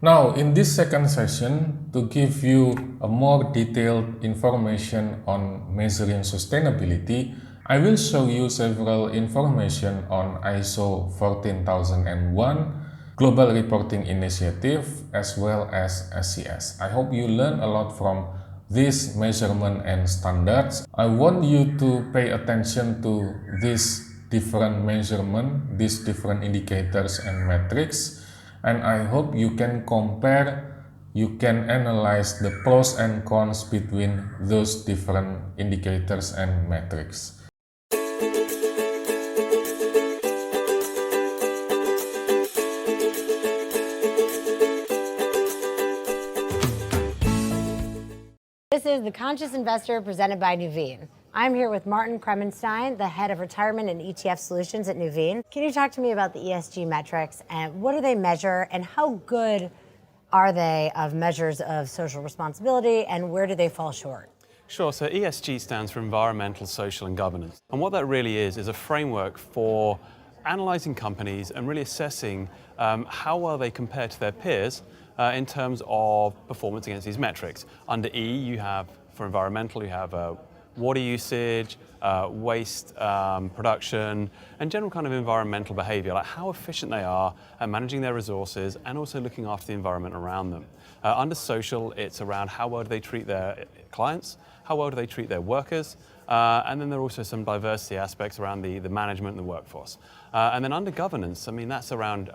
Now, in this second session, to give you a more detailed information on measuring sustainability, I will show you several information on ISO 14001, Global Reporting Initiative, as well as SCS. I hope you learn a lot from these measurement and standards. I want you to pay attention to these different measurement, these different indicators and metrics, and I hope you can compare, you can analyze the pros and cons between those different indicators and metrics. This is The Conscious Investor presented by Nuveen. I'm here with Martin Kremenstein, the head of retirement and ETF solutions at Nuveen. Can you talk to me about the ESG metrics and what do they measure and how good are they of measures of social responsibility and where do they fall short? Sure, so ESG stands for Environmental, Social and Governance. And what that really is a framework for analysing companies and really assessing how well they compare to their peers in terms of performance against these metrics. Under E, you have, for environmental, you have water usage, waste production, and general kind of environmental behaviour, like how efficient they are at managing their resources and also looking after the environment around them. Under social, it's around how well do they treat their clients, how well do they treat their workers, and then there are also some diversity aspects around the management and the workforce. And then under governance, I mean, that's around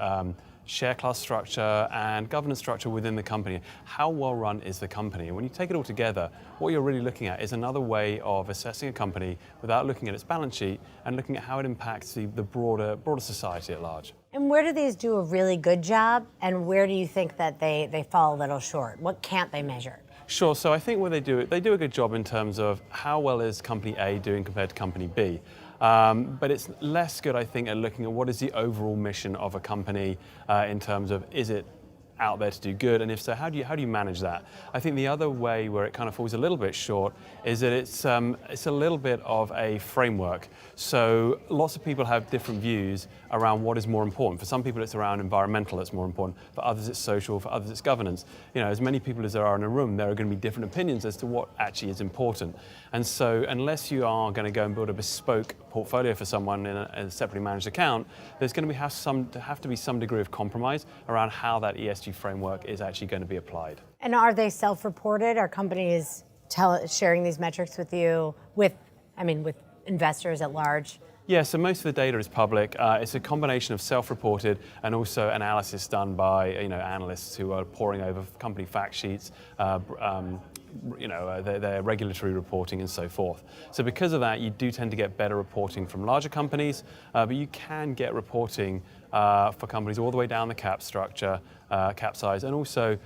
share class structure and governance structure within the company. How well run is the company? And when you take it all together, what you're really looking at is another way of assessing a company without looking at its balance sheet and looking at how it impacts the broader society at large. And where do these do a really good job and where do you think that they fall a little short? What can't they measure? Sure, so I think when they do a good job in terms of how well is company A doing compared to company B. But it's less good, I think, at looking at what is the overall mission of a company in terms of is it out there to do good, and if so, how do you manage that? I think the other way where it kind of falls a little bit short is that it's a little bit of a framework. So lots of people have different views around what is more important. For some people, it's around environmental that's more important. For others, it's social. For others, it's governance. You know, as many people as there are in a room, there are going to be different opinions as to what actually is important. And so, unless you are going to go and build a bespoke portfolio for someone in a separately managed account, there's going to have to be some degree of compromise around how that ESG framework is actually going to be applied. And are they self-reported? Are companies sharing these metrics with you, with investors at large? Yeah, so most of the data is public. It's a combination of self-reported and also analysis done by analysts who are poring over company fact sheets, their regulatory reporting and so forth. So because of that, you do tend to get better reporting from larger companies, but you can get reporting for companies all the way down the cap structure, cap size, and also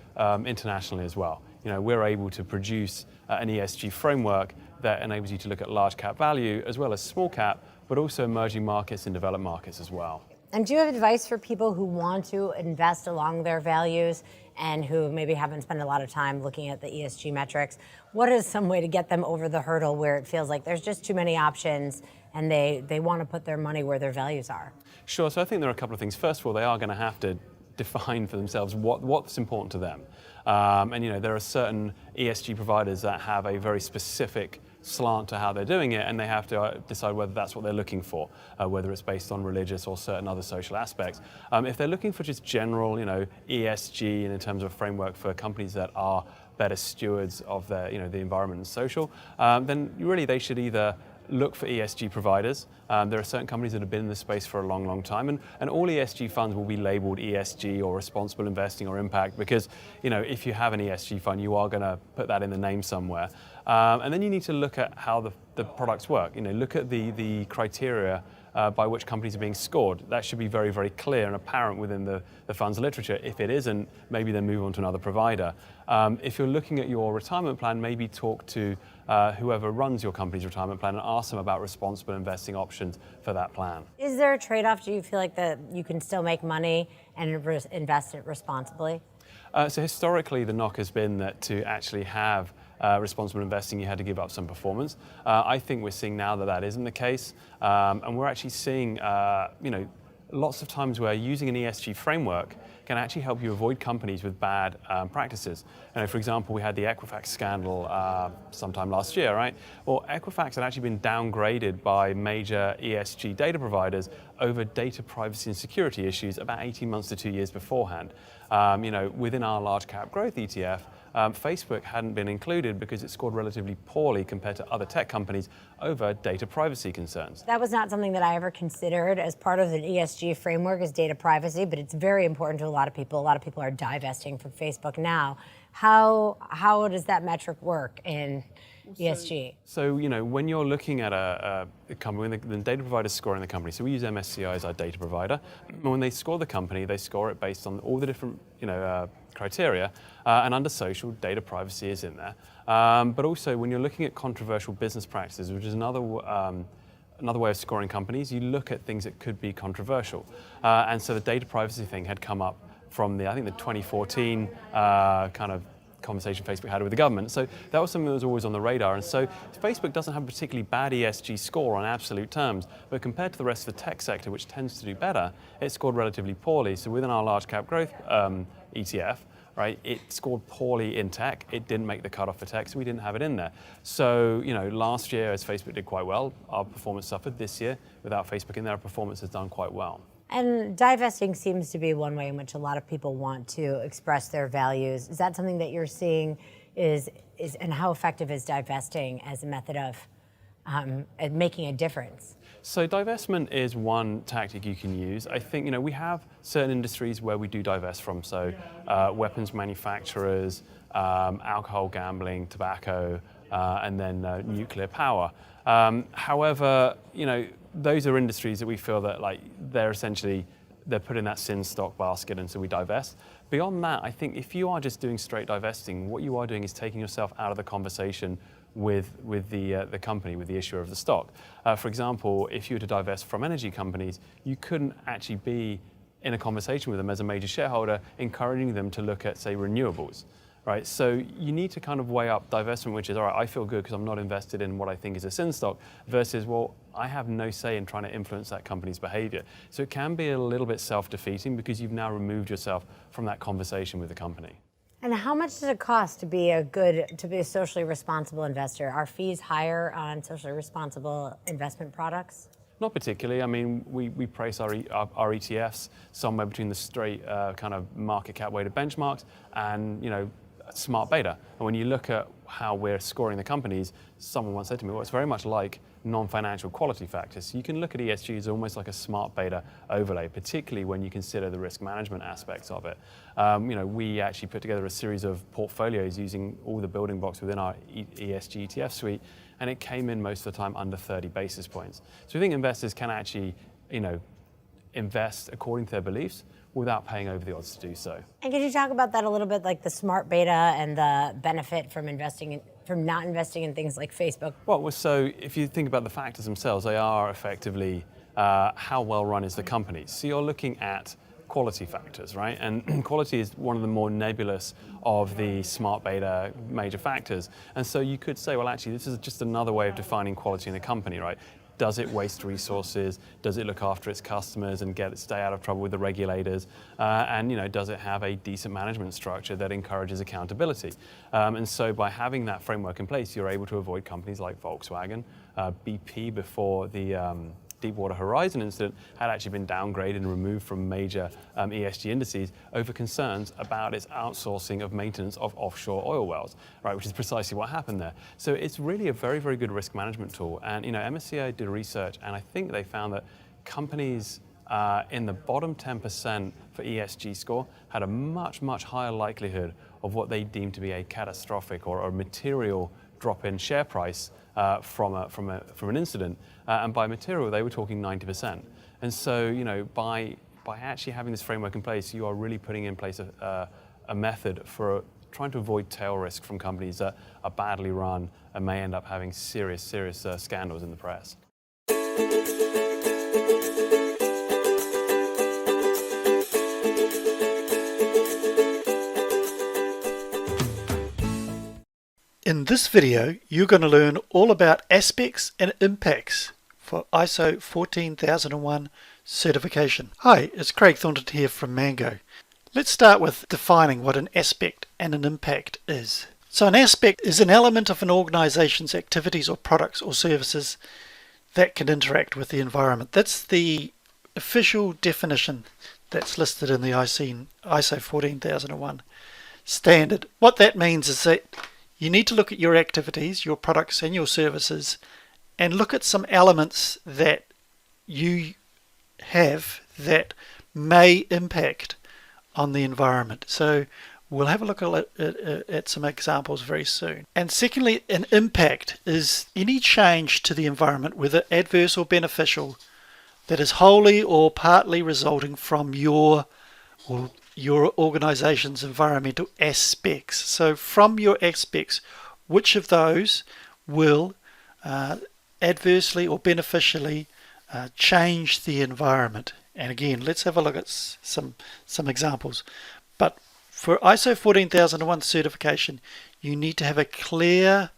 internationally as well. You know, we're able to produce an ESG framework that enables you to look at large cap value as well as small cap, but also emerging markets and developed markets as well. And do you have advice for people who want to invest along their values and who maybe haven't spent a lot of time looking at the ESG metrics? What is some way to get them over the hurdle where it feels like there's just too many options and they want to put their money where their values are? Sure, so I think there are a couple of things. First of all, they are going to have to define for themselves what's important to them. And there are certain ESG providers that have a very specific slant to how they're doing it, and they have to decide whether that's what they're looking for, whether it's based on religious or certain other social aspects. If they're looking for just general, ESG and in terms of a framework for companies that are better stewards of their, the environment and social, then really they should either look for ESG providers. There are certain companies that have been in this space for a long, long time, and all ESG funds will be labeled ESG or responsible investing or impact because, if you have an ESG fund, you are going to put that in the name somewhere. And then you need to look at how the products work. Look at the criteria by which companies are being scored. That should be very, very clear and apparent within the fund's literature. If it isn't, maybe then move on to another provider. If you're looking at your retirement plan, maybe talk to whoever runs your company's retirement plan and ask them about responsible investing options for that plan. Is there a trade-off? Do you feel like that you can still make money and invest it responsibly? So historically, the knock has been that to actually have responsible investing, you had to give up some performance. I think we're seeing now that isn't the case, and we're actually seeing, lots of times where using an ESG framework can actually help you avoid companies with bad practices. For example, we had the Equifax scandal sometime last year, right? Well, Equifax had actually been downgraded by major ESG data providers over data privacy and security issues about 18 months to 2 years beforehand. Within our large cap growth ETF, Facebook hadn't been included because it scored relatively poorly compared to other tech companies over data privacy concerns. That was not something that I ever considered as part of an ESG framework, is data privacy, but it's very important to a lot of people. A lot of people are divesting from Facebook now. How does that metric work in ESG? So when you're looking at a company, when the data provider is scoring the company, so we use MSCI as our data provider. When they score the company, they score it based on all the different criteria, and under social, data privacy is in there. But also, when you're looking at controversial business practices, which is another way of scoring companies, you look at things that could be controversial. And so the data privacy thing had come up from the 2014 kind of conversation Facebook had with the government. So that was something that was always on the radar. And so Facebook doesn't have a particularly bad ESG score on absolute terms, but compared to the rest of the tech sector, which tends to do better, it scored relatively poorly. So within our large cap growth ETF, right, it scored poorly in tech. It didn't make the cutoff for tech, so we didn't have it in there. So, last year, as Facebook did quite well, our performance suffered. This year, without Facebook in there, our performance has done quite well. And divesting seems to be one way in which a lot of people want to express their values. Is that something that you're seeing and how effective is divesting as a method of making a difference? So divestment is one tactic you can use. I think, we have certain industries where we do divest from. So weapons manufacturers, alcohol, gambling, tobacco, and then nuclear power. However, those are industries that we feel that they're put in that sin stock basket, and so we divest. Beyond that, I think if you are just doing straight divesting, what you are doing is taking yourself out of the conversation with the company, with the issuer of the stock. For example, if you were to divest from energy companies, you couldn't actually be in a conversation with them as a major shareholder, encouraging them to look at, say, renewables. Right, so you need to kind of weigh up divestment, which is, all right, I feel good because I'm not invested in what I think is a sin stock, versus, well, I have no say in trying to influence that company's behavior. So it can be a little bit self-defeating because you've now removed yourself from that conversation with the company. And how much does it cost to be a socially responsible investor? Are fees higher on socially responsible investment products? Not particularly. I mean, we price our ETFs somewhere between the straight kind of market cap weighted benchmarks and, smart beta. And when you look at how we're scoring the companies, someone once said to me, well, it's very much like non-financial quality factors. So you can look at ESG as almost like a smart beta overlay, particularly when you consider the risk management aspects of it. We actually put together a series of portfolios using all the building blocks within our ESG ETF suite, and it came in most of the time under 30 basis points. So we think investors can actually, invest according to their beliefs without paying over the odds to do so. And could you talk about that a little bit, like the smart beta and the benefit from not investing in things like Facebook? Well, so if you think about the factors themselves, they are effectively how well run is the company. So you're looking at quality factors, right? And quality is one of the more nebulous of the smart beta major factors. And so you could say, well, actually, this is just another way of defining quality in a company, right? Does it waste resources? Does it look after its customers and stay out of trouble with the regulators? And does it have a decent management structure that encourages accountability? And so by having that framework in place, you're able to avoid companies like Volkswagen, BP before the Deepwater Horizon incident had actually been downgraded and removed from major ESG indices over concerns about its outsourcing of maintenance of offshore oil wells, right, which is precisely what happened there. So it's really a very, very good risk management tool. And MSCI did research, and I think they found that companies in the bottom 10% for ESG score had a much, much higher likelihood of what they deemed to be a catastrophic or a material drop in share price from an incident, and by material they were talking 90%. And so by actually having this framework in place, you are really putting in place a method for trying to avoid tail risk from companies that are badly run and may end up having serious scandals in the press. In this video, you're going to learn all about aspects and impacts for ISO 14001 certification. Hi, it's Craig Thornton here from Mango. Let's start with defining what an aspect and an impact is. So an aspect is an element of an organization's activities or products or services that can interact with the environment. That's the official definition that's listed in the ISO 14001 standard. What that means is that you need to look at your activities, your products and your services, and look at some elements that you have that may impact on the environment. So we'll have a look at some examples very soon. And secondly, an impact is any change to the environment, whether adverse or beneficial, that is wholly or partly resulting from your organization's environmental aspects. So from your aspects, which of those will adversely or beneficially change the environment? And again, let's have a look at some examples. But for ISO 14001 certification, you need to have a clear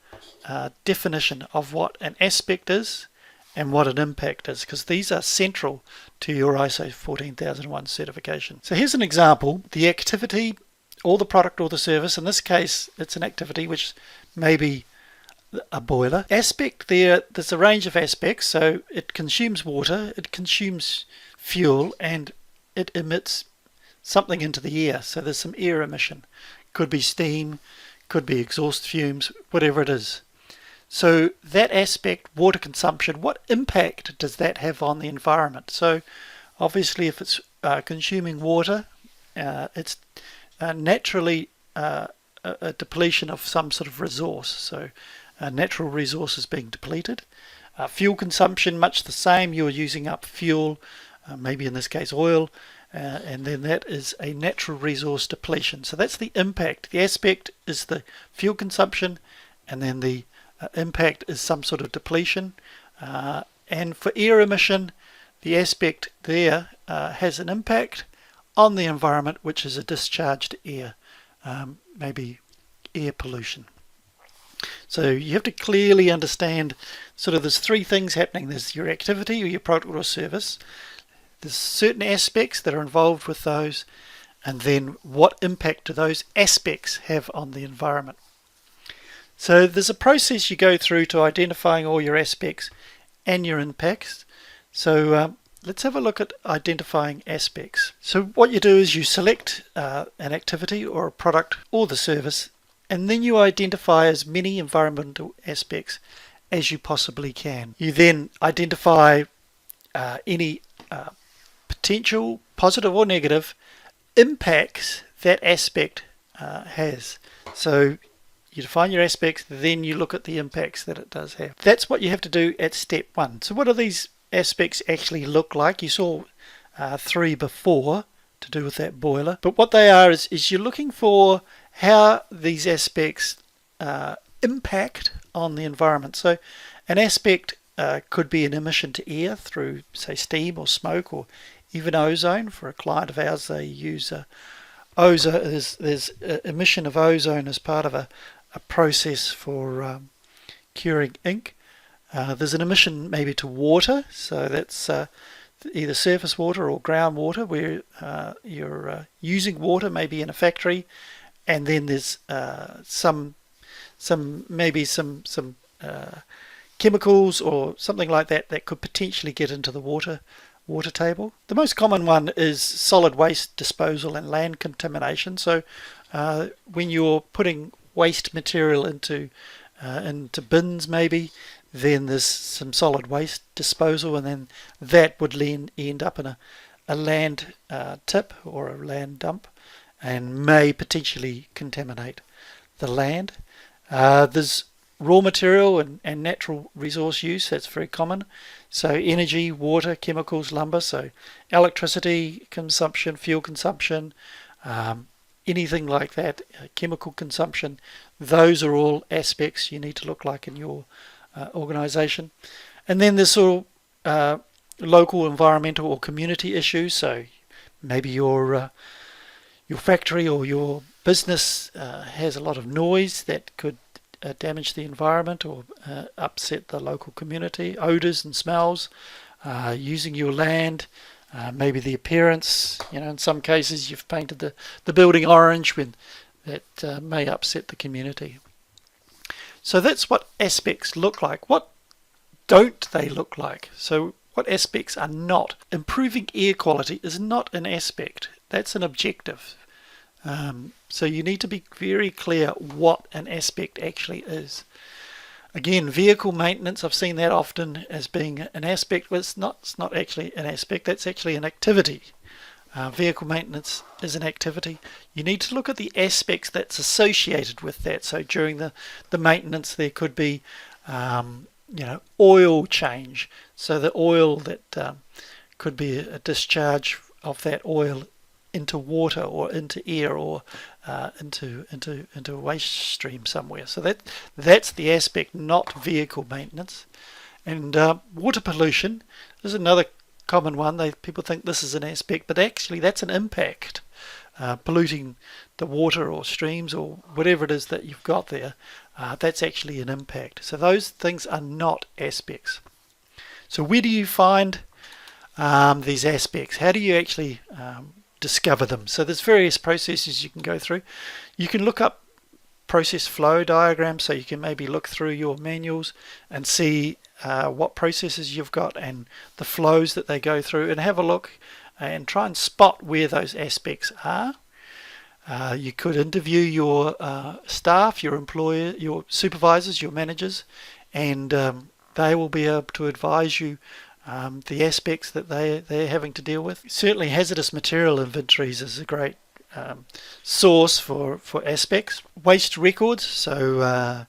definition of what an aspect is and what an impact is, because these are central to your ISO 14001 certification. So here's an example: the activity or the product or the service. In this case, it's an activity, which may be a boiler. Aspect there's a range of aspects. So it consumes water, it consumes fuel, and it emits something into the air. So there's some air emission. Could be steam, could be exhaust fumes, whatever it is. So that aspect, water consumption, what impact does that have on the environment? So obviously if it's consuming water, it's naturally a depletion of some sort of resource. So natural resources being depleted. Fuel consumption, much the same. You're using up fuel, maybe in this case oil, and then that is a natural resource depletion. So that's the impact. The aspect is the fuel consumption, and then the impact is some sort of depletion. And for air emission, the aspect there has an impact on the environment, which is a discharged air, maybe air pollution. So you have to clearly understand sort of there's three things happening. There's your activity or your product or service. There's certain aspects that are involved with those, and then what impact do those aspects have on the environment. So there's a process you go through to identifying all your aspects and your impacts. So let's have a look at identifying aspects. So what you do is you select an activity or a product or the service, and then you identify as many environmental aspects as you possibly can. You then identify any potential positive or negative impacts that aspect has. So you define your aspects, then you look at the impacts that it does have. That's what you have to do at step one. So what do these aspects actually look like? You saw 3 before to do with that boiler. But what they are is you're looking for how these aspects impact on the environment. So an aspect could be an emission to air through, say, steam or smoke, or even ozone. For a client of ours, they use ozone. There's emission of ozone as part of a process for curing ink. There's an emission maybe to water, so that's either surface water or groundwater, where you're using water maybe in a factory, and then there's some chemicals or something like that could potentially get into the water table. The most common one is solid waste disposal and land contamination. So when you're putting waste material into bins maybe, then there's some solid waste disposal, and then that would end up in a land tip or a land dump and may potentially contaminate the land. There's raw material and natural resource use. That's very common. So energy, water, chemicals, lumber, so electricity consumption, fuel consumption, anything like that, chemical consumption, those are all aspects you need to look like in your organization. And then there's sort of local environmental or community issues. So maybe your factory or your business has a lot of noise that could damage the environment or upset the local community. Odors and smells, using your land, maybe the appearance. In some cases you've painted the building orange when that may upset the community. So that's what aspects look like. What don't they look like? So what aspects are not? Improving air quality is not an aspect. That's an objective. So you need to be very clear what an aspect actually is. Again, vehicle maintenance, I've seen that often as being an aspect, but it's not actually an aspect, that's actually an activity. Vehicle maintenance is an activity. You need to look at the aspects that's associated with that. So during the maintenance there could be oil change. So the oil that could be a discharge of that oil into water or into air or into a waste stream somewhere. So that's the aspect, not vehicle maintenance. And water pollution is another common one. People think this is an aspect, but actually that's an impact. Polluting the water or streams or whatever it is that you've got there, that's actually an impact. So those things are not aspects. So where do you find these aspects? How do you actually discover them? So there's various processes you can go through. You can look up process flow diagrams, so you can maybe look through your manuals and see what processes you've got and the flows that they go through, and have a look and try and spot where those aspects are. You could interview your staff, your employer, your supervisors, your managers, and they will be able to advise you the aspects that they're having to deal with. Certainly hazardous material inventories is a great source for aspects. Waste records, so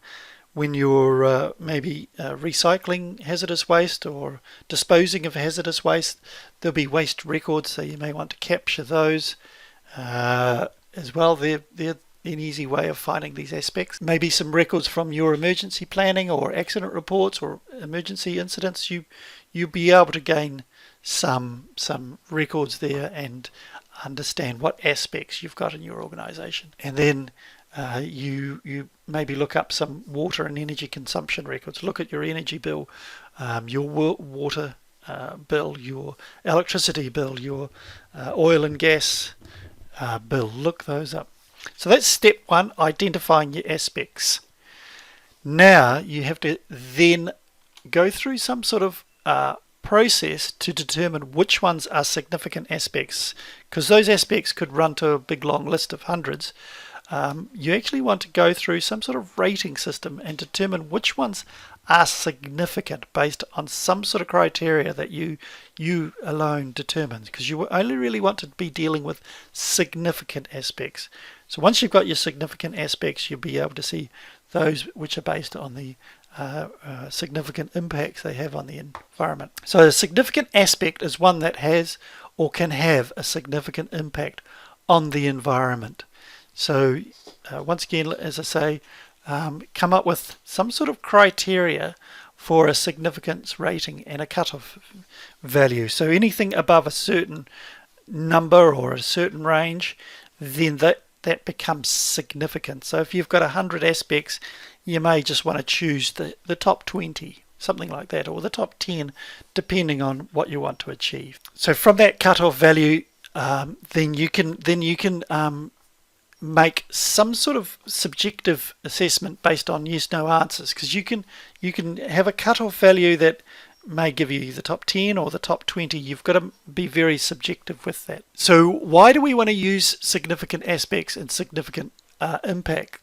when you're maybe recycling hazardous waste or disposing of hazardous waste, there'll be waste records, so you may want to capture those as well. They're an easy way of finding these aspects. Maybe some records from your emergency planning or accident reports or emergency incidents. You'll be able to gain some records there and understand what aspects you've got in your organization. And then you maybe look up some water and energy consumption records. Look at your energy bill, your water bill, your electricity bill, your oil and gas bill. Look those up. So that's step one, identifying your aspects. Now you have to then go through some sort of process to determine which ones are significant aspects, because those aspects could run to a big long list of hundreds. You actually want to go through some sort of rating system and determine which ones are significant based on some sort of criteria that you alone determine, because you only really want to be dealing with significant aspects. So once you've got your significant aspects, you'll be able to see those which are based on the significant impacts they have on the environment. So a significant aspect is one that has or can have a significant impact on the environment. So once again, as I say, come up with some sort of criteria for a significance rating and a cutoff value. So anything above a certain number or a certain range, then that becomes significant. So if you've got 100 aspects, you may just want to choose the top 20, something like that, or the top 10, depending on what you want to achieve. So from that cutoff value, then you can make some sort of subjective assessment based on yes/no answers, because you can have a cutoff value that may give you the top 10 or the top 20. You've got to be very subjective with that. So why do we want to use significant aspects and significant impact?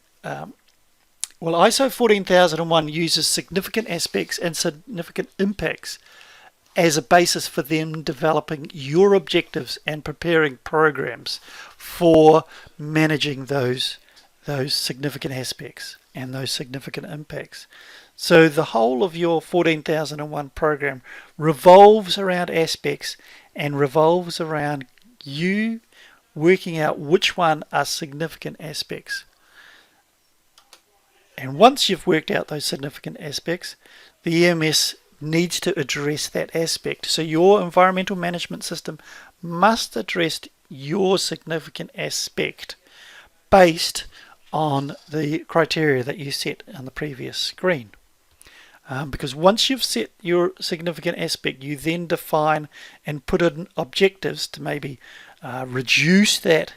Well, ISO 14001 uses significant aspects and significant impacts as a basis for them developing your objectives and preparing programs for managing those significant aspects and those significant impacts. So the whole of your 14001 program revolves around aspects and revolves around you working out which one are significant aspects. And once you've worked out those significant aspects, the EMS needs to address that aspect. So your environmental management system must address your significant aspect based on the criteria that you set on the previous screen. Because once you've set your significant aspect, you then define and put in objectives to maybe reduce that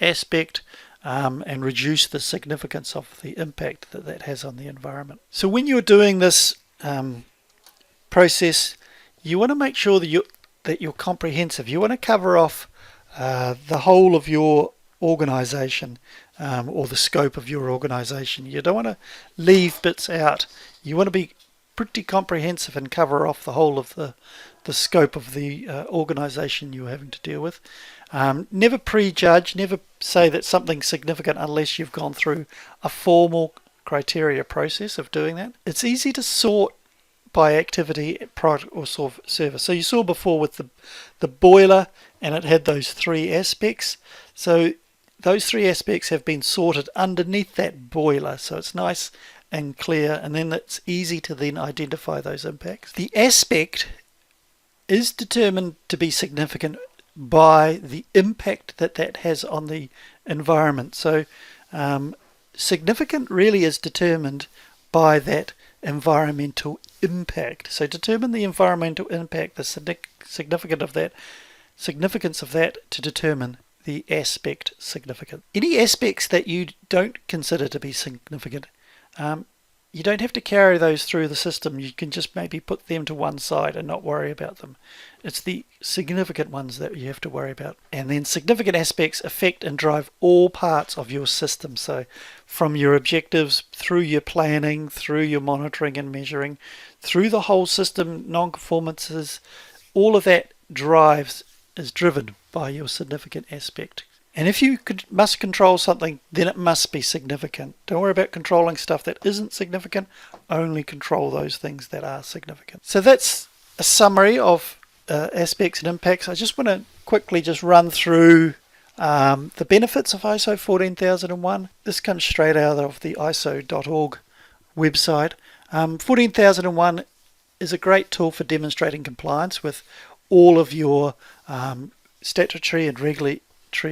aspect and reduce the significance of the impact that that has on the environment. So when you're doing this process, you want to make sure that you're comprehensive. You want to cover off the whole of your organization or the scope of your organization. You don't want to leave bits out. You want to be pretty comprehensive and cover off the whole of the scope of the organization you're having to deal with. Never prejudge, never say that something's significant unless you've gone through a formal criteria process of doing that. It's easy to sort by activity, product or service. So you saw before with the boiler, and it had those three aspects. So those three aspects have been sorted underneath that boiler, so it's nice and clear, and then it's easy to then identify those impacts. The aspect is determined to be significant by the impact that that has on the environment. So significant really is determined by that environmental impact. So determine the environmental impact, the significance of that to determine the aspect significant. Any aspects that you don't consider to be significant, you don't have to carry those through the system. You can just maybe put them to one side and not worry about them. It's the significant ones that you have to worry about. And then significant aspects affect and drive all parts of your system. So from your objectives, through your planning, through your monitoring and measuring, through the whole system, non-conformances, all of that is driven by your significant aspect. And if you must control something, then it must be significant. Don't worry about controlling stuff that isn't significant. Only control those things that are significant. So that's a summary of aspects and impacts. I just want to quickly just run through the benefits of ISO 14001. This comes straight out of the ISO.org website. 14001 is a great tool for demonstrating compliance with all of your statutory and regulatory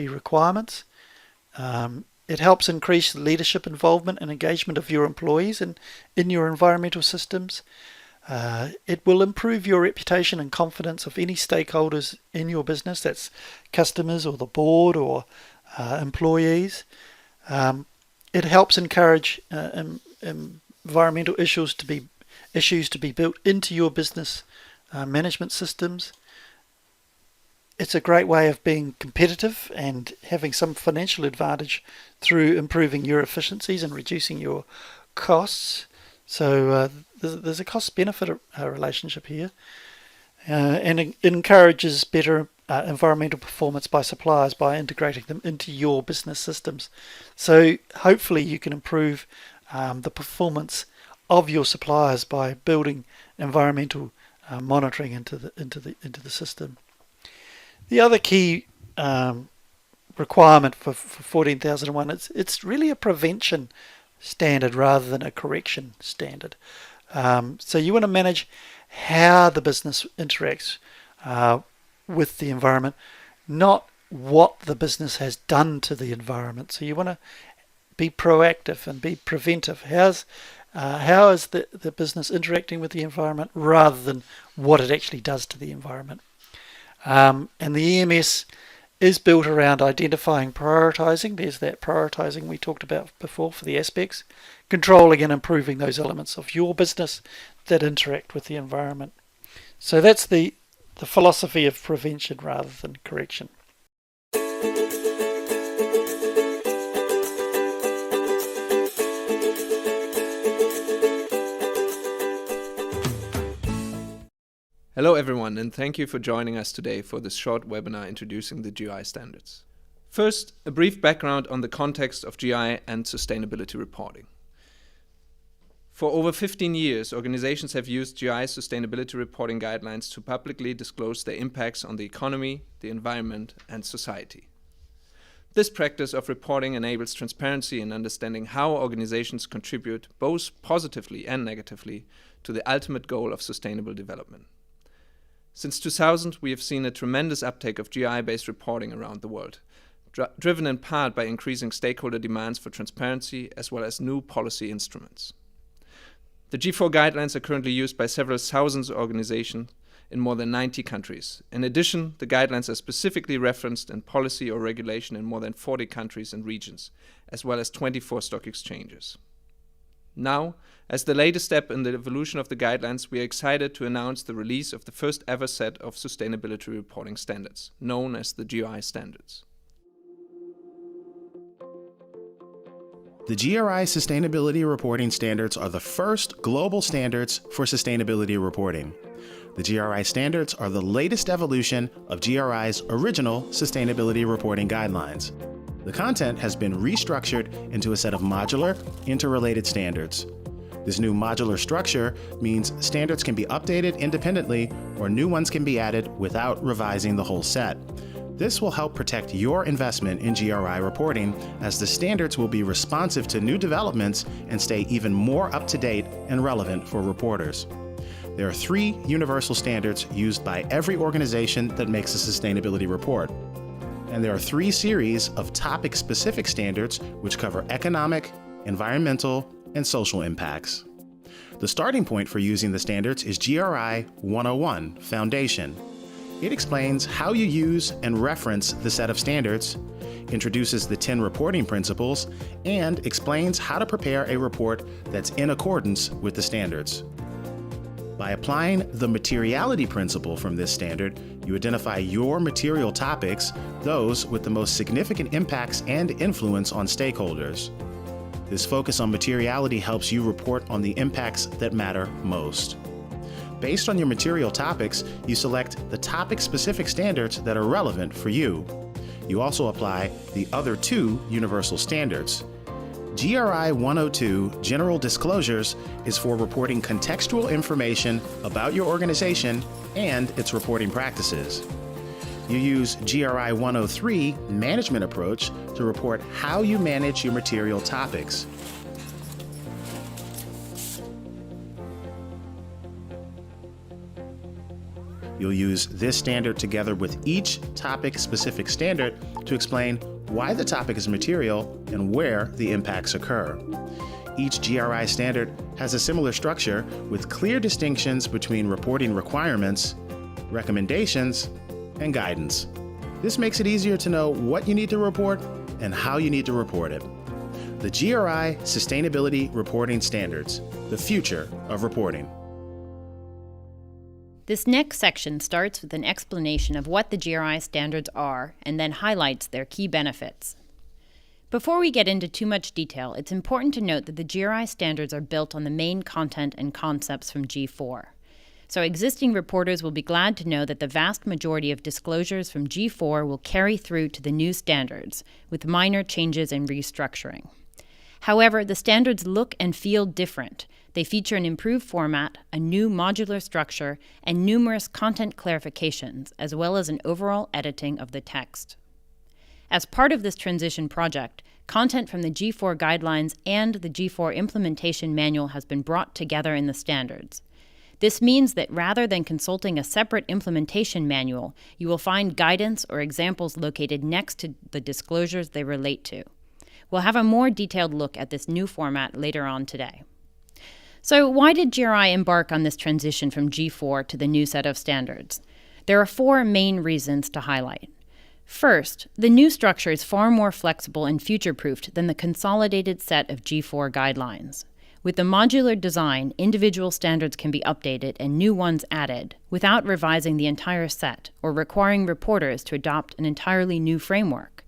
requirements. It helps increase leadership involvement and engagement of your employees in your environmental systems. It will improve your reputation and confidence of any stakeholders in your business, that's customers or the board or employees. It helps encourage environmental issues to be built into your business management systems. It's a great way of being competitive and having some financial advantage through improving your efficiencies and reducing your costs. So there's a cost-benefit relationship here, and it encourages better environmental performance by suppliers by integrating them into your business systems. So hopefully you can improve the performance of your suppliers by building environmental monitoring into the system. The other key requirement for 14001, it's really a prevention standard rather than a correction standard. So you want to manage how the business interacts with the environment, not what the business has done to the environment. So you want to be proactive and be preventive. How is the business interacting with the environment rather than what it actually does to the environment? And the EMS is built around identifying, prioritizing. There's that prioritizing we talked about before for the aspects, controlling and improving those elements of your business that interact with the environment. So that's the philosophy of prevention rather than correction. Hello everyone, and thank you for joining us today for this short webinar introducing the GI standards. First, a brief background on the context of GI and sustainability reporting. For over 15 years, organizations have used GI sustainability reporting guidelines to publicly disclose their impacts on the economy, the environment, and society. This practice of reporting enables transparency in understanding how organizations contribute both positively and negatively to the ultimate goal of sustainable development. Since 2000, we have seen a tremendous uptake of GI-based reporting around the world, driven in part by increasing stakeholder demands for transparency as well as new policy instruments. The G4 guidelines are currently used by several thousands of organizations in more than 90 countries. In addition, the guidelines are specifically referenced in policy or regulation in more than 40 countries and regions, as well as 24 stock exchanges. Now, as the latest step in the evolution of the guidelines, we are excited to announce the release of the first ever set of sustainability reporting standards, known as the GRI standards. The GRI Sustainability Reporting Standards are the first global standards for sustainability reporting. The GRI standards are the latest evolution of GRI's original sustainability reporting guidelines. The content has been restructured into a set of modular, interrelated standards. This new modular structure means standards can be updated independently or new ones can be added without revising the whole set. This will help protect your investment in GRI reporting, as the standards will be responsive to new developments and stay even more up-to-date and relevant for reporters. There are 3 universal standards used by every organization that makes a sustainability report. And there are 3 series of topic-specific standards which cover economic, environmental, and social impacts. The starting point for using the standards is GRI 101, Foundation. It explains how you use and reference the set of standards, introduces the 10 reporting principles, and explains how to prepare a report that's in accordance with the standards. By applying the Materiality Principle from this standard, you identify your material topics, those with the most significant impacts and influence on stakeholders. This focus on materiality helps you report on the impacts that matter most. Based on your material topics, you select the topic-specific standards that are relevant for you. You also apply the other 2 universal standards. GRI 102, General Disclosures, is for reporting contextual information about your organization and its reporting practices. You use GRI 103, Management Approach, to report how you manage your material topics. You'll use this standard together with each topic-specific standard to explain why the topic is material and where the impacts occur. Each GRI standard has a similar structure with clear distinctions between reporting requirements, recommendations, and guidance. This makes it easier to know what you need to report and how you need to report it. The GRI Sustainability Reporting Standards, the future of reporting. This next section starts with an explanation of what the GRI standards are and then highlights their key benefits. Before we get into too much detail, it's important to note that the GRI standards are built on the main content and concepts from G4. So existing reporters will be glad to know that the vast majority of disclosures from G4 will carry through to the new standards, with minor changes and restructuring. However, the standards look and feel different. They feature an improved format, a new modular structure, and numerous content clarifications, as well as an overall editing of the text. As part of this transition project, content from the G4 guidelines and the G4 implementation manual has been brought together in the standards. This means that rather than consulting a separate implementation manual, you will find guidance or examples located next to the disclosures they relate to. We'll have a more detailed look at this new format later on today. So why did GRI embark on this transition from G4 to the new set of standards? There are 4 main reasons to highlight. First, the new structure is far more flexible and future-proofed than the consolidated set of G4 guidelines. With the modular design, individual standards can be updated and new ones added without revising the entire set or requiring reporters to adopt an entirely new framework.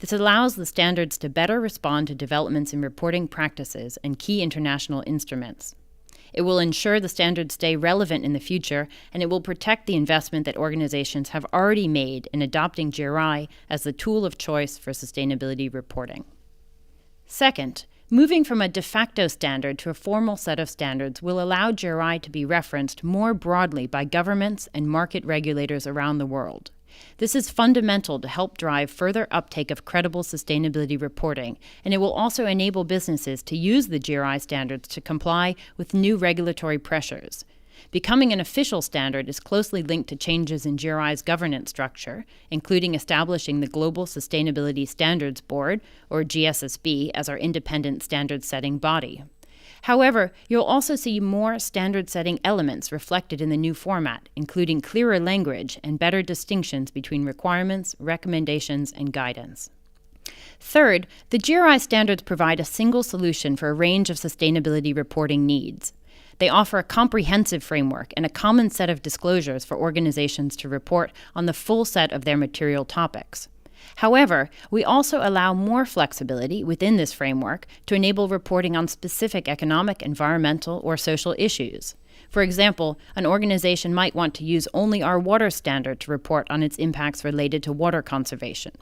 This allows the standards to better respond to developments in reporting practices and key international instruments. It will ensure the standards stay relevant in the future, and it will protect the investment that organizations have already made in adopting GRI as the tool of choice for sustainability reporting. Second, moving from a de facto standard to a formal set of standards will allow GRI to be referenced more broadly by governments and market regulators around the world. This is fundamental to help drive further uptake of credible sustainability reporting, and it will also enable businesses to use the GRI standards to comply with new regulatory pressures. Becoming an official standard is closely linked to changes in GRI's governance structure, including establishing the Global Sustainability Standards Board, or GSSB, as our independent standards-setting body. However, you'll also see more standard-setting elements reflected in the new format, including clearer language and better distinctions between requirements, recommendations, and guidance. Third, the GRI standards provide a single solution for a range of sustainability reporting needs. They offer a comprehensive framework and a common set of disclosures for organizations to report on the full set of their material topics. However, we also allow more flexibility within this framework to enable reporting on specific economic, environmental, or social issues. For example, an organization might want to use only our water standard to report on its impacts related to water conservation.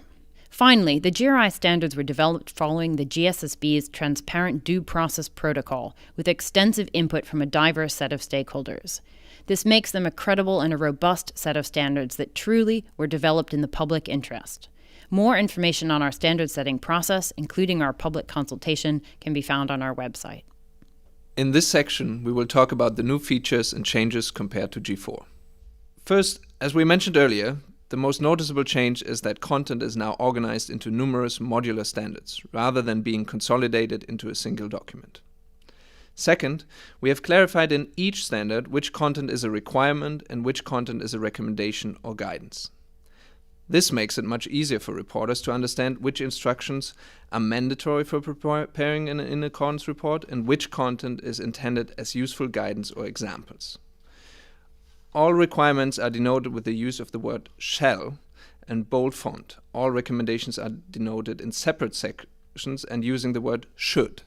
Finally, the GRI standards were developed following the GSSB's Transparent Due Process Protocol, with extensive input from a diverse set of stakeholders. This makes them a credible and a robust set of standards that truly were developed in the public interest. More information on our standard setting process, including our public consultation, can be found on our website. In this section, we will talk about the new features and changes compared to G4. First, as we mentioned earlier, the most noticeable change is that content is now organized into numerous modular standards, rather than being consolidated into a single document. Second, we have clarified in each standard which content is a requirement and which content is a recommendation or guidance. This makes it much easier for reporters to understand which instructions are mandatory for preparing an in-accordance report and which content is intended as useful guidance or examples. All requirements are denoted with the use of the word shall and bold font. All recommendations are denoted in separate sections and using the word should.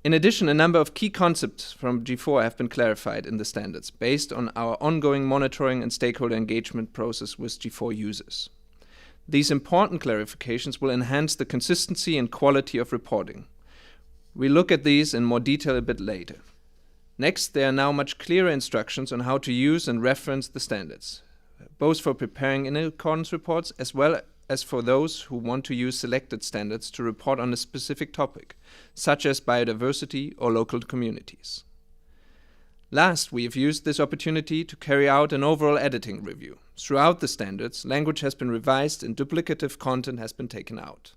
In addition, a number of key concepts from G4 have been clarified in the standards based on our ongoing monitoring and stakeholder engagement process with G4 users. These important clarifications will enhance the consistency and quality of reporting. We'll look at these in more detail a bit later. Next, there are now much clearer instructions on how to use and reference the standards, both for preparing in-accordance reports as well as for those who want to use selected standards to report on a specific topic, such as biodiversity or local communities. Last, we have used this opportunity to carry out an overall editing review. Throughout the standards, language has been revised and duplicative content has been taken out.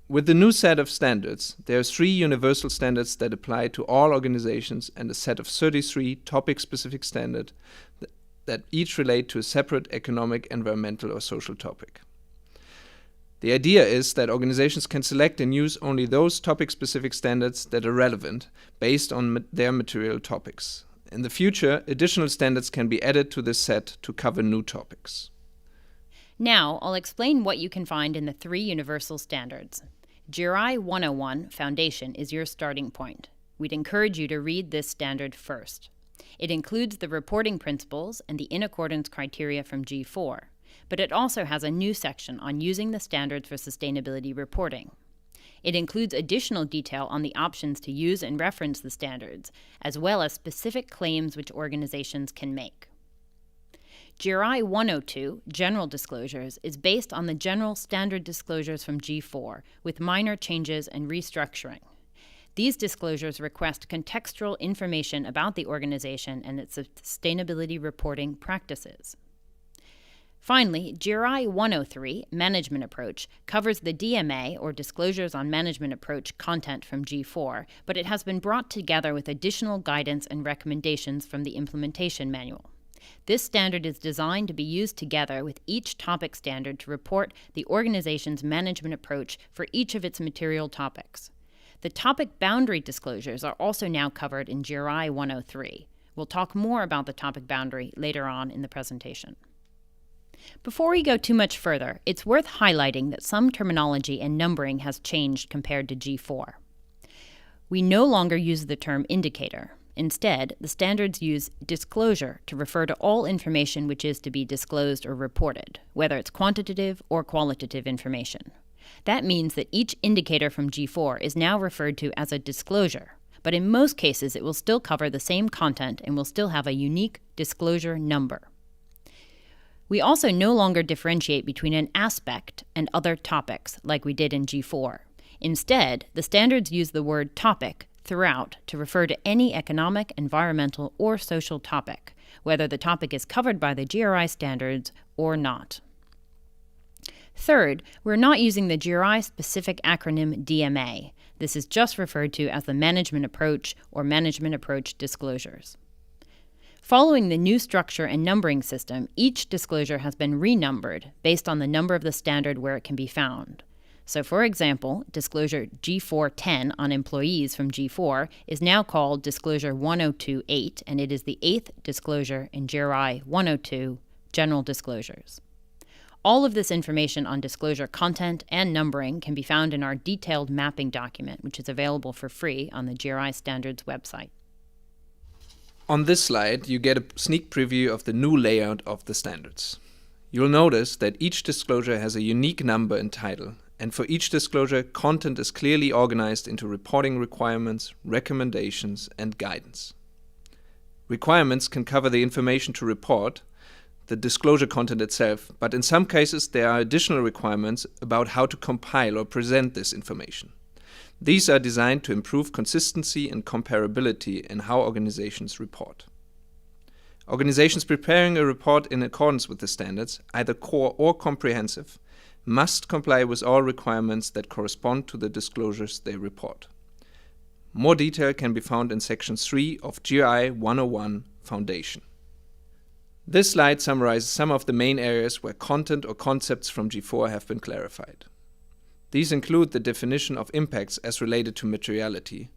With the new set of standards, there are 3 universal standards that apply to all organizations and a set of 33 topic-specific standards that each relate to a separate economic, environmental, or social topic. The idea is that organizations can select and use only those topic-specific standards that are relevant based on their material topics. In the future, additional standards can be added to this set to cover new topics. Now, I'll explain what you can find in the 3 universal standards. GRI 101 Foundation is your starting point. We'd encourage you to read this standard first. It includes the reporting principles and the in-accordance criteria from G4, but it also has a new section on using the standards for sustainability reporting. It includes additional detail on the options to use and reference the standards, as well as specific claims which organizations can make. GRI 102, General Disclosures, is based on the general standard disclosures from G4, with minor changes and restructuring. These disclosures request contextual information about the organization and its sustainability reporting practices. Finally, GRI 103, Management Approach, covers the DMA, or Disclosures on Management Approach, content from G4, but it has been brought together with additional guidance and recommendations from the Implementation Manual. This standard is designed to be used together with each topic standard to report the organization's management approach for each of its material topics. The topic boundary disclosures are also now covered in GRI 103. We'll talk more about the topic boundary later on in the presentation. Before we go too much further, it's worth highlighting that some terminology and numbering has changed compared to G4. We no longer use the term indicator. Instead, the standards use disclosure to refer to all information which is to be disclosed or reported, whether it's quantitative or qualitative information. That means that each indicator from G4 is now referred to as a disclosure, but in most cases it will still cover the same content and will still have a unique disclosure number. We also no longer differentiate between an aspect and other topics like we did in G4. Instead, the standards use the word topic throughout to refer to any economic, environmental, or social topic, whether the topic is covered by the GRI standards or not. Third, we're not using the GRI-specific acronym DMA. This is just referred to as the management approach or management approach disclosures. Following the new structure and numbering system, each disclosure has been renumbered based on the number of the standard where it can be found. So for example, disclosure G410 on employees from G4 is now called disclosure 102.8, and it is the 8th disclosure in GRI 102, General Disclosures. All of this information on disclosure content and numbering can be found in our detailed mapping document, which is available for free on the GRI Standards website. On this slide, you get a sneak preview of the new layout of the standards. You'll notice that each disclosure has a unique number and title, and for each disclosure, content is clearly organized into reporting requirements, recommendations, and guidance. Requirements can cover the information to report, the disclosure content itself, but in some cases there are additional requirements about how to compile or present this information. These are designed to improve consistency and comparability in how organizations report. Organizations preparing a report in accordance with the standards, either core or comprehensive, must comply with all requirements that correspond to the disclosures they report. More detail can be found in Section 3 of GRI 101 Foundation. This slide summarizes some of the main areas where content or concepts from G4 have been clarified. These include the definition of impacts as related to materiality,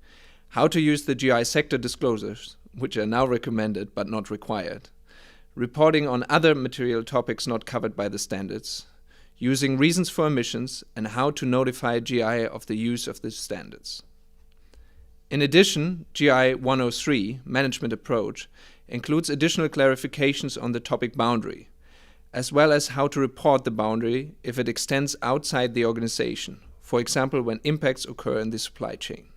how to use the GI sector disclosures, which are now recommended but not required, reporting on other material topics not covered by the standards, using reasons for emissions, and how to notify GI of the use of the standards. In addition, GI 103, Management Approach, includes additional clarifications on the topic boundary, as well as how to report the boundary if it extends outside the organization, for example when impacts occur in the supply chain.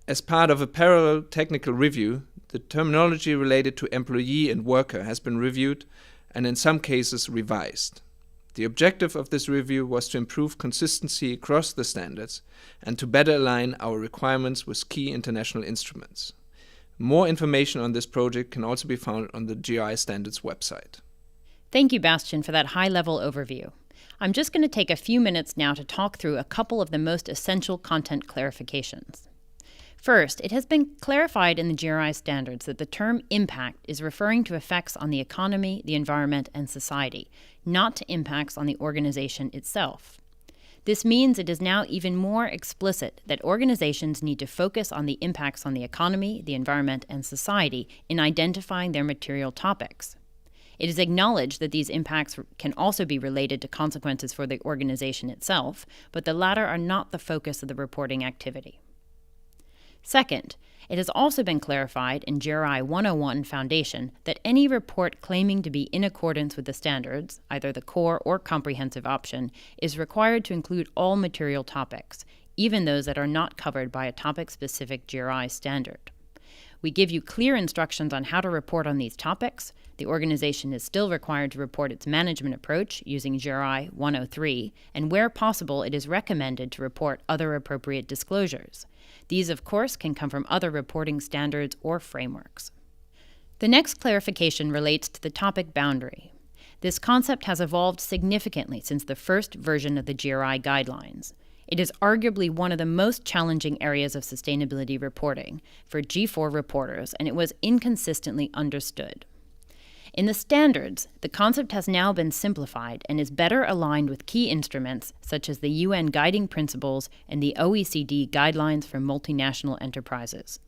As part of a parallel technical review, the terminology related to employee and worker has been reviewed and in some cases revised. The objective of this review was to improve consistency across the standards and to better align our requirements with key international instruments. More information on this project can also be found on the GI Standards website. Thank you, Bastian, for that high-level overview. I'm just going to take a few minutes now to talk through a couple of the most essential content clarifications. First, it has been clarified in the GRI standards that the term impact is referring to effects on the economy, the environment, and society, not to impacts on the organization itself. This means it is now even more explicit that organizations need to focus on the impacts on the economy, the environment, and society in identifying their material topics. It is acknowledged that these impacts can also be related to consequences for the organization itself, but the latter are not the focus of the reporting activity. Second, it has also been clarified in GRI 101 Foundation that any report claiming to be in accordance with the standards, either the core or comprehensive option, is required to include all material topics, even those that are not covered by a topic-specific GRI standard. We give you clear instructions on how to report on these topics. The organization is still required to report its management approach using GRI 103, and where possible, it is recommended to report other appropriate disclosures. These, of course, can come from other reporting standards or frameworks. The next clarification relates to the topic boundary. This concept has evolved significantly since the first version of the GRI guidelines. It is arguably one of the most challenging areas of sustainability reporting for G4 reporters, and it was inconsistently understood. In the standards, the concept has now been simplified and is better aligned with key instruments such as the UN Guiding Principles and the OECD Guidelines for Multinational Enterprises.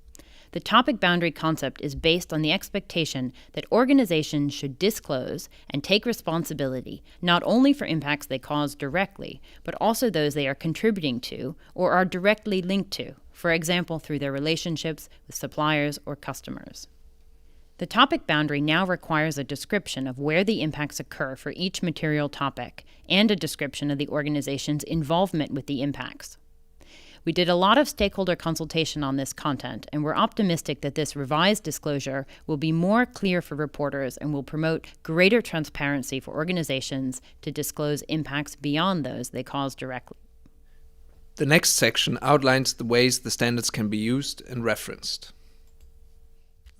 The topic boundary concept is based on the expectation that organizations should disclose and take responsibility not only for impacts they cause directly, but also those they are contributing to or are directly linked to, for example through their relationships with suppliers or customers. The topic boundary now requires a description of where the impacts occur for each material topic and a description of the organization's involvement with the impacts. We did a lot of stakeholder consultation on this content, and we're optimistic that this revised disclosure will be more clear for reporters and will promote greater transparency for organizations to disclose impacts beyond those they cause directly. The next section outlines the ways the standards can be used and referenced.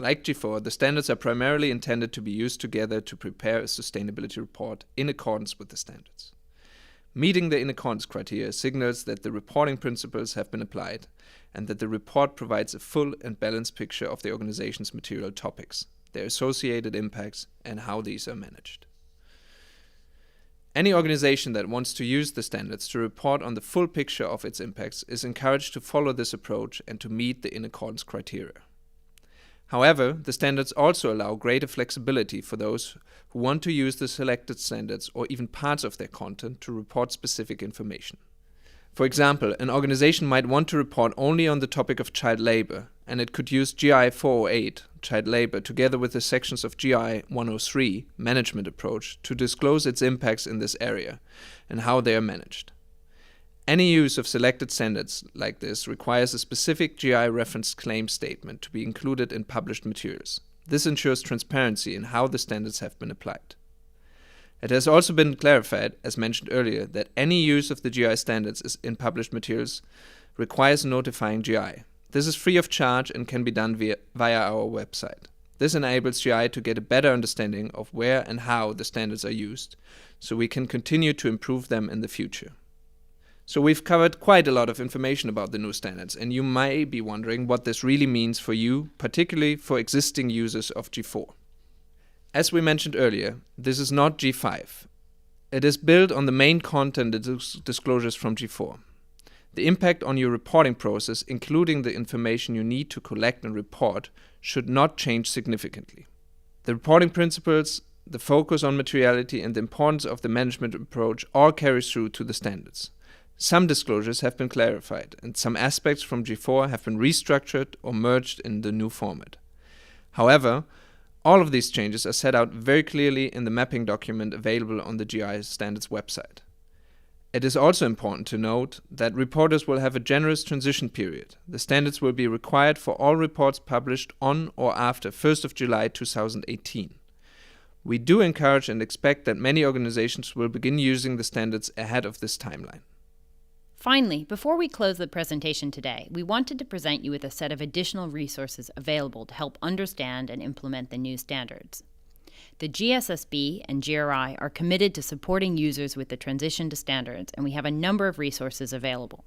Like G4, the standards are primarily intended to be used together to prepare a sustainability report in accordance with the standards. Meeting the in accordance criteria signals that the reporting principles have been applied and that the report provides a full and balanced picture of the organization's material topics, their associated impacts, and how these are managed. Any organization that wants to use the standards to report on the full picture of its impacts is encouraged to follow this approach and to meet the in accordance criteria. However, the standards also allow greater flexibility for those who want to use the selected standards or even parts of their content to report specific information. For example, an organization might want to report only on the topic of child labor, and it could use GI 408, child labor, together with the sections of GI 103, management approach, to disclose its impacts in this area and how they are managed. Any use of selected standards like this requires a specific GI reference claim statement to be included in published materials. This ensures transparency in how the standards have been applied. It has also been clarified, as mentioned earlier, that any use of the GI standards in published materials requires notifying GI. This is free of charge and can be done via our website. This enables GI to get a better understanding of where and how the standards are used, so we can continue to improve them in the future. So we've covered quite a lot of information about the new standards, and you may be wondering what this really means for you, particularly for existing users of G4. As we mentioned earlier, this is not G5. It is built on the main content disclosures from G4. The impact on your reporting process, including the information you need to collect and report, should not change significantly. The reporting principles, the focus on materiality, and the importance of the management approach all carry through to the standards. Some disclosures have been clarified, and some aspects from G4 have been restructured or merged in the new format. However, all of these changes are set out very clearly in the mapping document available on the GI Standards website. It is also important to note that reporters will have a generous transition period. The standards will be required for all reports published on or after 1st of July 2018. We do encourage and expect that many organizations will begin using the standards ahead of this timeline. Finally, before we close the presentation today, we wanted to present you with a set of additional resources available to help understand and implement the new standards. The GSSB and GRI are committed to supporting users with the transition to standards, and we have a number of resources available.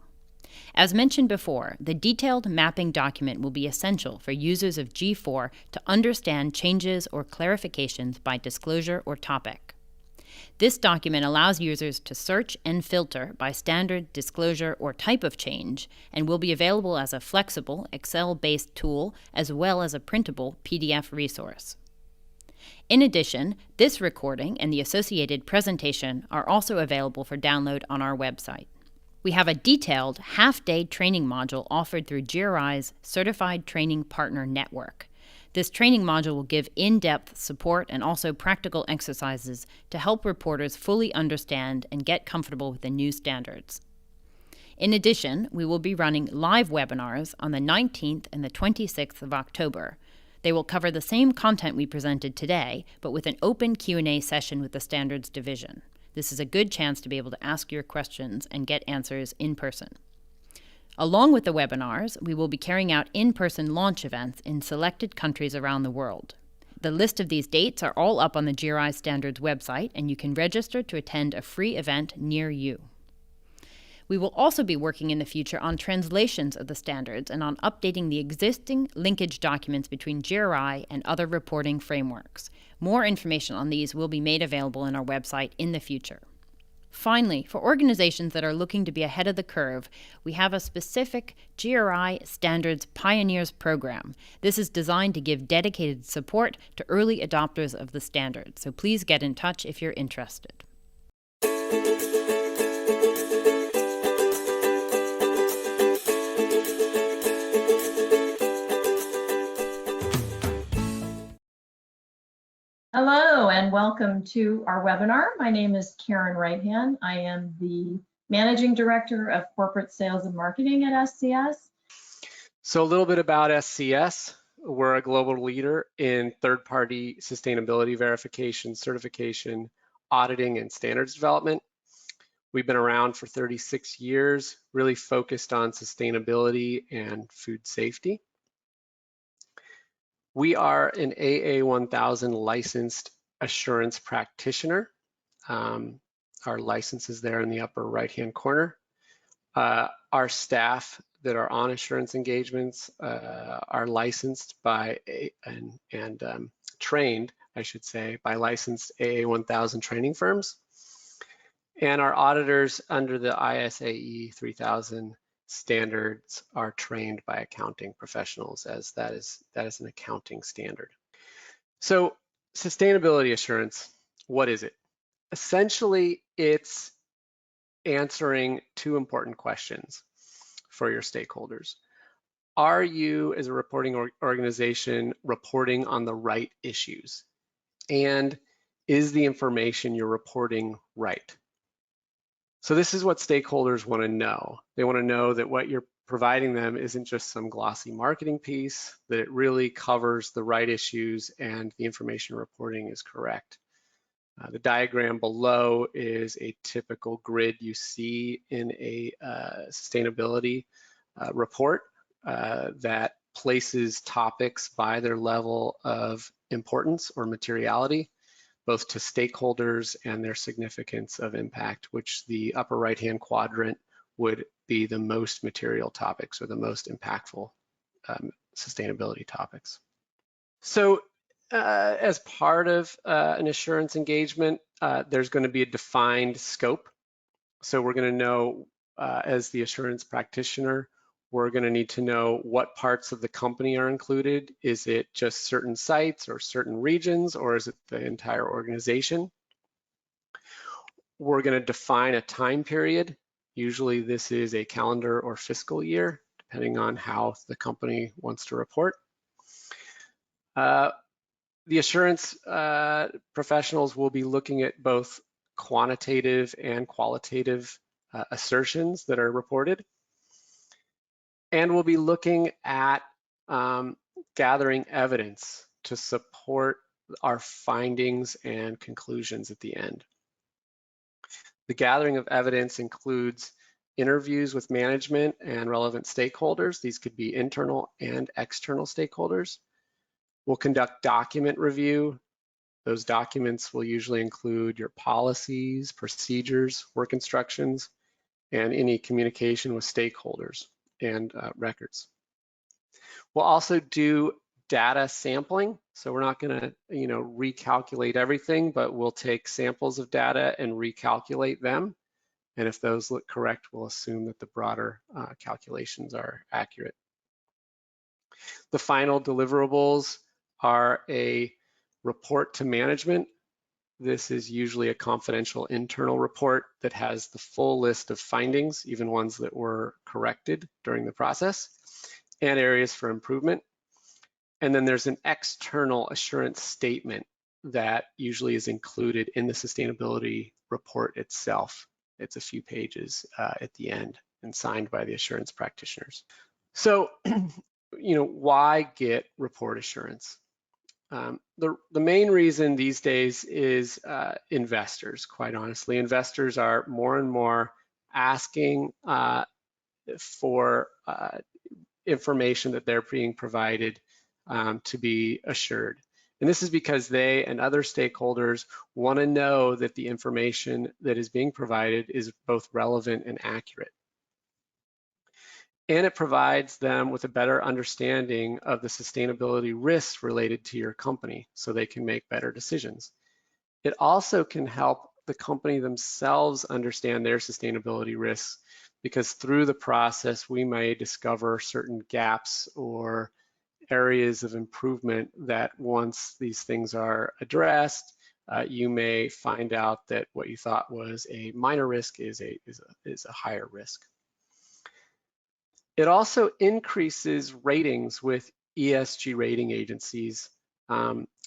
As mentioned before, the detailed mapping document will be essential for users of G4 to understand changes or clarifications by disclosure or topic. This document allows users to search and filter by standard, disclosure, or type of change, and will be available as a flexible, Excel-based tool as well as a printable PDF resource. In addition, this recording and the associated presentation are also available for download on our website. We have a detailed half-day training module offered through GRI's Certified Training Partner Network. This training module will give in-depth support and also practical exercises to help reporters fully understand and get comfortable with the new standards. In addition, we will be running live webinars on the 19th and the 26th of October. They will cover the same content we presented today, but with an open Q&A session with the Standards Division. This is a good chance to be able to ask your questions and get answers in person. Along with the webinars, we will be carrying out in-person launch events in selected countries around the world. The list of these dates are all up on the GRI Standards website, and you can register to attend a free event near you. We will also be working in the future on translations of the standards and on updating the existing linkage documents between GRI and other reporting frameworks. More information on these will be made available on our website in the future. Finally, for organizations that are looking to be ahead of the curve, we have a specific GRI Standards Pioneers program. This is designed to give dedicated support to early adopters of the standards, so please get in touch if you're interested. Hello and welcome to our webinar. My name is Karen Righthand. I am the Managing Director of Corporate Sales and Marketing at SCS. So a little bit about SCS. We're a global leader in third-party sustainability verification, certification, auditing, and standards development. We've been around for 36 years, really focused on sustainability and food safety. We are an AA 1000 licensed assurance practitioner. our licenses there in the upper right-hand corner. Our staff that are on assurance engagements are licensed by and trained, I should say, by licensed AA1000 training firms. And our auditors under the ISAE 3000 standards are trained by accounting professionals, as that is an accounting standard. So sustainability assurance, what is it? Essentially, it's answering two important questions for your stakeholders. Are you, as a reporting organization, reporting on the right issues? And is the information you're reporting right? So this is what stakeholders want to know. They want to know that what you're providing them isn't just some glossy marketing piece, that it really covers the right issues and the information reporting is correct. The diagram below is a typical grid you see in a sustainability report that places topics by their level of importance or materiality, both to stakeholders and their significance of impact, which the upper right-hand quadrant would be the most material topics or the most impactful sustainability topics. So as part of an assurance engagement, there's going to be a defined scope. So we're going to know, as the assurance practitioner, we're going to need to know what parts of the company are included. Is it just certain sites or certain regions, or is it the entire organization? We're going to define a time period. Usually this is a calendar or fiscal year, depending on how the company wants to report. The assurance professionals will be looking at both quantitative and qualitative assertions that are reported. And we'll be looking at gathering evidence to support our findings and conclusions at the end. The gathering of evidence includes interviews with management and relevant stakeholders. These could be internal and external stakeholders. We'll conduct document review. Those documents will usually include your policies, procedures, work instructions, and any communication with stakeholders and records. We'll also do data sampling. So we're not going to, recalculate everything, but we'll take samples of data and recalculate them. And if those look correct, we'll assume that the broader calculations are accurate. The final deliverables are a report to management. This is usually a confidential internal report that has the full list of findings, even ones that were corrected during the process, and areas for improvement. And then there's an external assurance statement that usually is included in the sustainability report itself. It's a few pages at the end and signed by the assurance practitioners. So, why get report assurance? The main reason these days is investors, quite honestly. Investors are more and more asking for information that they're being provided to be assured. And this is because they and other stakeholders want to know that the information that is being provided is both relevant and accurate. And it provides them with a better understanding of the sustainability risks related to your company so they can make better decisions. It also can help the company themselves understand their sustainability risks, because through the process, we may discover certain gaps or areas of improvement that once these things are addressed, you may find out that what you thought was a minor risk is a higher risk. It also increases ratings with ESG rating agencies.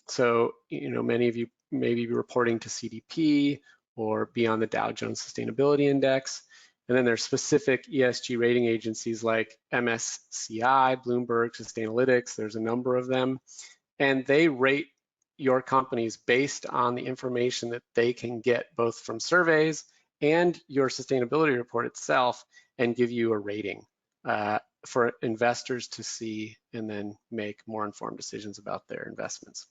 So, many of you may be reporting to CDP or be on the Dow Jones Sustainability Index. And then there's specific ESG rating agencies like MSCI, Bloomberg, Sustainalytics. There's a number of them. And they rate your companies based on the information that they can get both from surveys and your sustainability report itself, and give you a rating for investors to see and then make more informed decisions about their investments.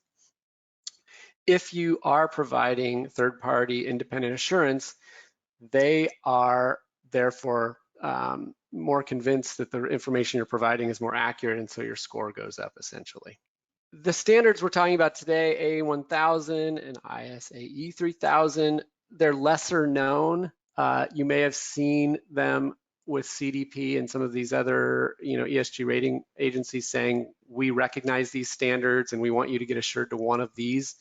if you are providing third-party independent assurance, they are therefore more convinced that the information you're providing is more accurate, and so your score goes up essentially. The standards we're talking about today, AA1000 and ISAE 3000, they're lesser known. You may have seen them with CDP and some of these other, ESG rating agencies saying, we recognize these standards and we want you to get assured to one of these.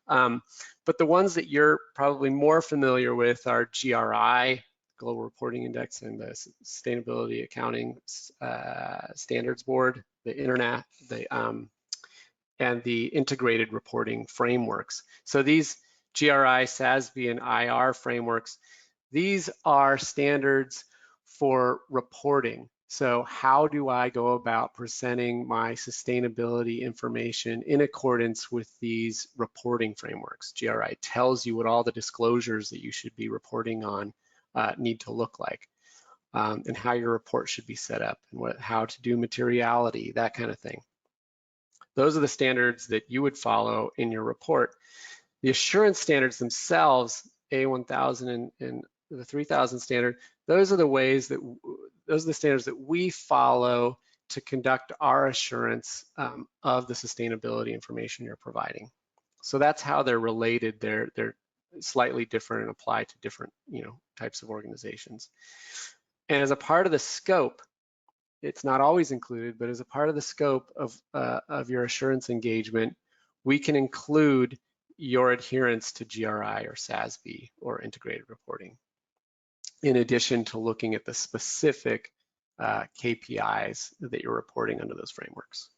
But the ones that you're probably more familiar with are GRI, Global Reporting Index, and the Sustainability Accounting Standards Board, the Internet, and the integrated reporting frameworks. So these GRI, SASB, and IR frameworks, these are standards for reporting. So how do I go about presenting my sustainability information in accordance with these reporting frameworks? GRI tells you what all the disclosures that you should be reporting on need to look like, and how your report should be set up, and how to do materiality, that kind of thing. Those are the standards that you would follow in your report. The assurance standards themselves, A1000 and the 3000 standard, those are the standards that we follow to conduct our assurance of the sustainability information you're providing. So that's how they're related. They're slightly different and apply to different types of organizations. And as a part of the scope, it's not always included, but as a part of the scope of your assurance engagement, we can include your adherence to GRI or SASB or integrated reporting, in addition to looking at the specific KPIs that you're reporting under those frameworks.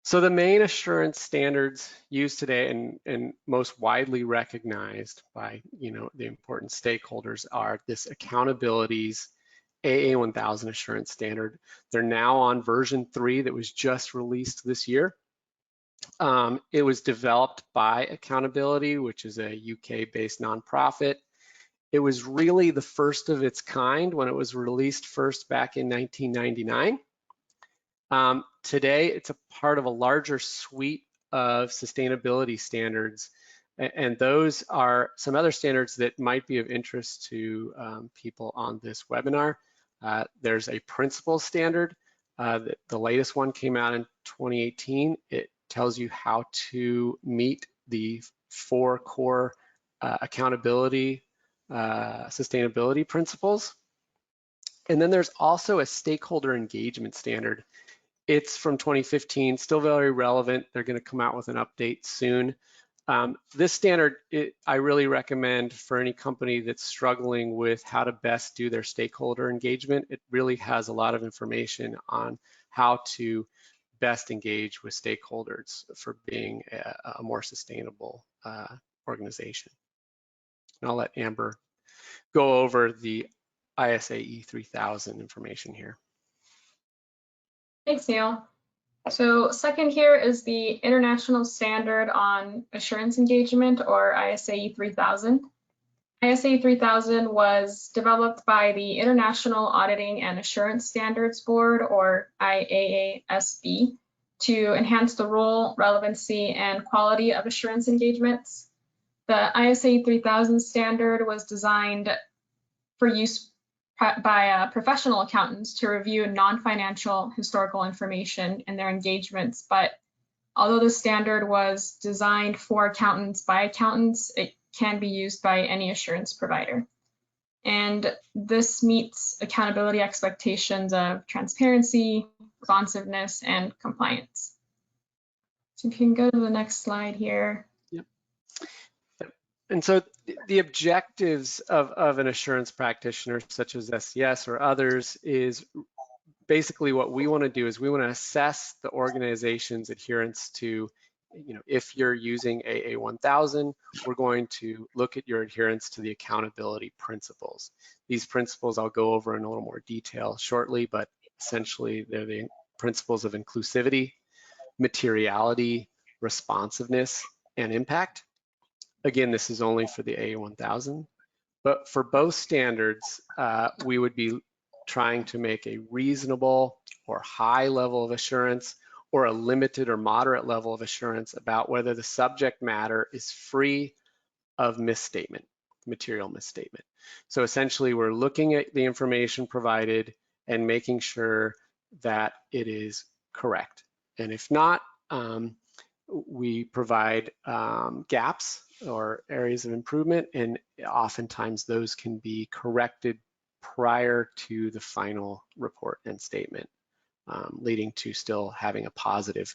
So the main assurance standards used today and most widely recognized by the important stakeholders are this Accountabilities AA1000 assurance standard. They're now on version 3 that was just released this year. It was developed by Accountability, which is a UK-based nonprofit. It was really the first of its kind when it was released first back in 1999. Today, it's a part of a larger suite of sustainability standards, and those are some other standards that might be of interest to people on this webinar. There's a principle standard. The latest one came out in 2018. It tells you how to meet the 4 core accountability sustainability principles. And then there's also a stakeholder engagement standard. It's from 2015, still very relevant. They're going to come out with an update soon. This standard, I really recommend for any company that's struggling with how to best do their stakeholder engagement. It really has a lot of information on how to best engage with stakeholders for being a more sustainable organization. And I'll let Amber go over the ISAE 3000 information here. Thanks, Neil. So second here is the International Standard on Assurance Engagement, or ISAE 3000. ISAE 3000 was developed by the International Auditing and Assurance Standards Board, or IAASB, to enhance the role, relevancy, and quality of assurance engagements. The ISAE 3000 standard was designed for use by professional accountants to review non-financial historical information in their engagements, but although the standard was designed for accountants by accountants, it can be used by any assurance provider. And this meets accountability expectations of transparency, responsiveness, and compliance. So if you can go to the next slide here. Yep. And so the objectives of an assurance practitioner, such as SCS or others, is basically what we want to do is we want to assess the organization's adherence to, if you're using AA1000, we're going to look at your adherence to the accountability principles. These principles I'll go over in a little more detail shortly, but essentially they're the principles of inclusivity, materiality, responsiveness, and impact. Again, this is only for the AA1000, but for both standards, we would be trying to make a reasonable or high level of assurance or a limited or moderate level of assurance about whether the subject matter is free of misstatement, material misstatement. So essentially, we're looking at the information provided and making sure that it is correct. And if not, we provide gaps or areas of improvement, and oftentimes those can be corrected prior to the final report and statement, leading to still having a positive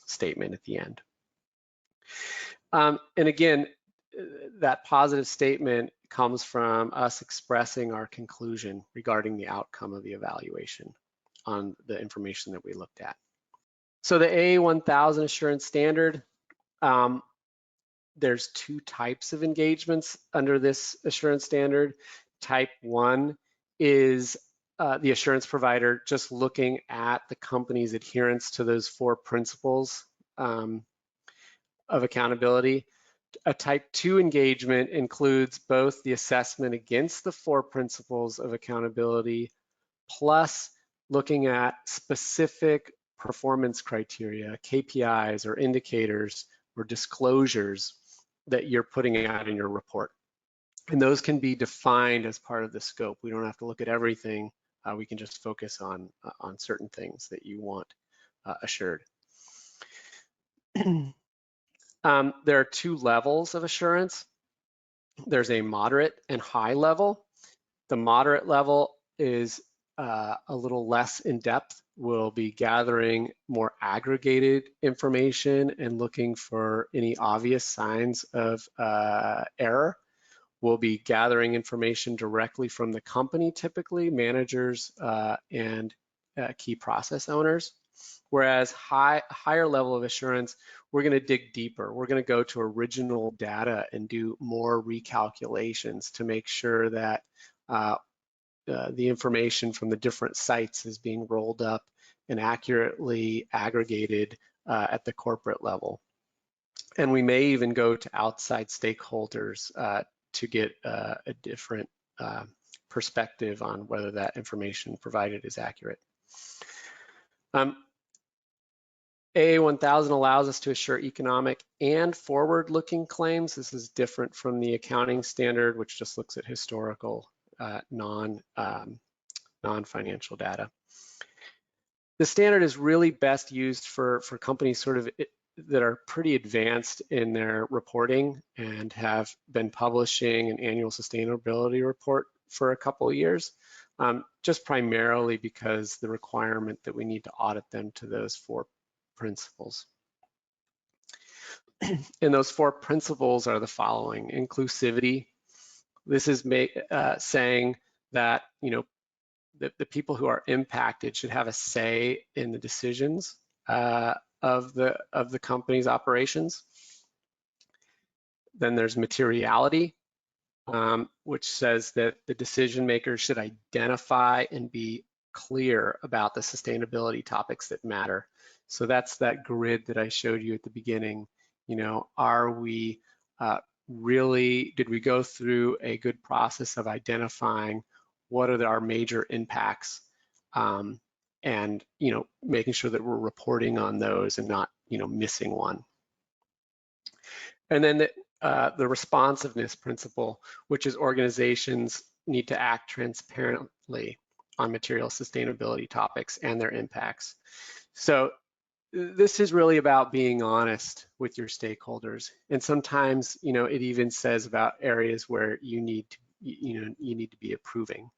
statement at the end. And again, that positive statement comes from us expressing our conclusion regarding the outcome of the evaluation on the information that we looked at. So the A1000 assurance standard, there's two types of engagements under this assurance standard. Type 1 is the assurance provider just looking at the company's adherence to those 4 principles of accountability. A type 2 engagement includes both the assessment against the 4 principles of accountability, plus looking at specific performance criteria, KPIs or indicators or disclosures that you're putting out in your report. And those can be defined as part of the scope. We don't have to look at everything. We can just focus on certain things that you want assured. There are 2 levels of assurance. There's a moderate and high level. The moderate level is a little less in depth. We'll be gathering more aggregated information and looking for any obvious signs of error. We'll be gathering information directly from the company, typically managers and key process owners. Whereas higher level of assurance, we're going to dig deeper. We're going to go to original data and do more recalculations to make sure that the information from the different sites is being rolled up and accurately aggregated at the corporate level. And we may even go to outside stakeholders to get a different perspective on whether that information provided is accurate. AA1000 allows us to assure economic and forward-looking claims. This is different from the accounting standard, which just looks at historical, non-financial data. The standard is really best used for companies sort of that are pretty advanced in their reporting and have been publishing an annual sustainability report for a couple of years, just primarily because the requirement that we need to audit them to those 4 principles. And those 4 principles are the following: inclusivity. This is saying that, you know, the people who are impacted should have a say in the decisions of the company's operations. Then there's materiality, which says that the decision makers should identify and be clear about the sustainability topics that matter. So that's that grid that I showed you at the beginning. You know, are we did we go through a good process of identifying what are our major impacts, and, you know, making sure that we're reporting on those and not, you know, missing one. And then the responsiveness principle, which is organizations need to act transparently on material sustainability topics and their impacts. So this is really about being honest with your stakeholders. And sometimes, you know, it even says about areas where you need to, you need to be approving.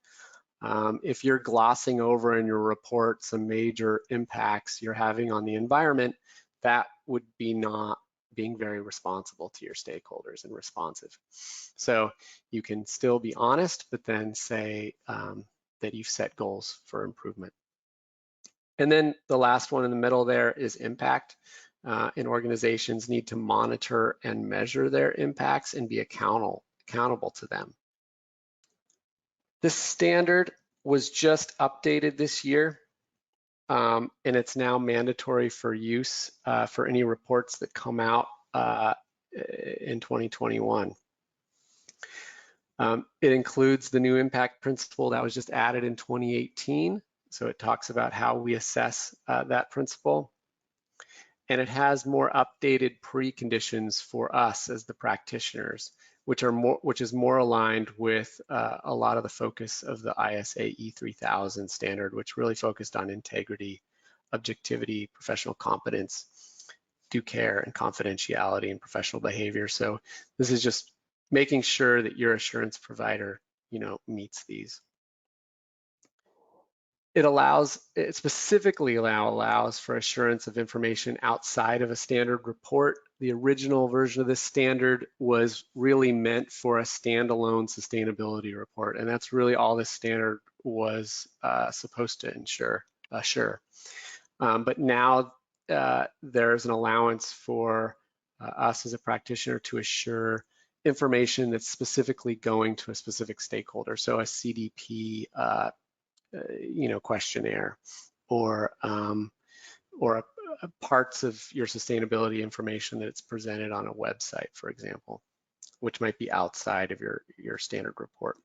If you're glossing over in your report some major impacts you're having on the environment, that would be not being very responsible to your stakeholders and responsive. So you can still be honest, but then say that you've set goals for improvement. And then the last one in the middle there is impact. And organizations need to monitor and measure their impacts and be accountable to them. This standard was just updated this year, and it's now mandatory for use for any reports that come out in 2021. It includes the new impact principle that was just added in 2018, So it talks about how we assess that principle. And it has more updated preconditions for us as the practitioners, which is more aligned with a lot of the focus of the ISA E3000 standard, which really focused on integrity, objectivity, professional competence, due care, and confidentiality and professional behavior. So this is just making sure that your assurance provider, meets these. It specifically allows for assurance of information outside of a standard report. The original version of this standard was really meant for a standalone sustainability report, and that's really all this standard was supposed to assure. But now there's an allowance for us as a practitioner to assure information that's specifically going to a specific stakeholder. So a CDP questionnaire, or parts of your sustainability information that it's presented on a website, for example, which might be outside of your standard report.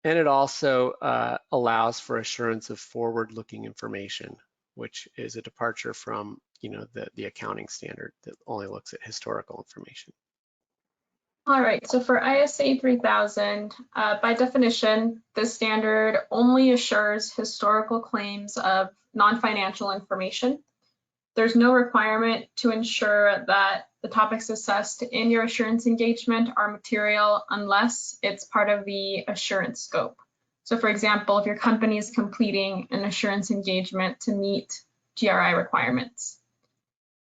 And it also allows for assurance of forward-looking information, which is a departure from the accounting standard that only looks at historical information. All right, so for ISA 3000, by definition, this standard only assures historical claims of non-financial information. There's no requirement to ensure that the topics assessed in your assurance engagement are material unless it's part of the assurance scope. So for example, if your company is completing an assurance engagement to meet GRI requirements.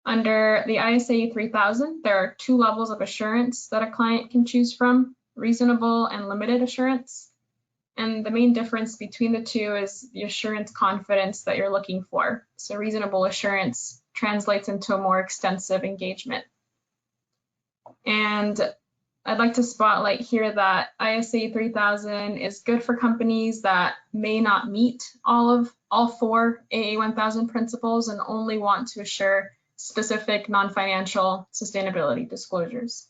Under the ISA 3000, there are 2 levels of assurance that a client can choose from: reasonable and limited assurance. And the main difference between the two is the assurance confidence that you're looking for. So reasonable assurance translates into a more extensive engagement. And I'd like to spotlight here that ISA 3000 is good for companies that may not meet all 4 AA 1000 principles and only want to assure specific non-financial sustainability disclosures.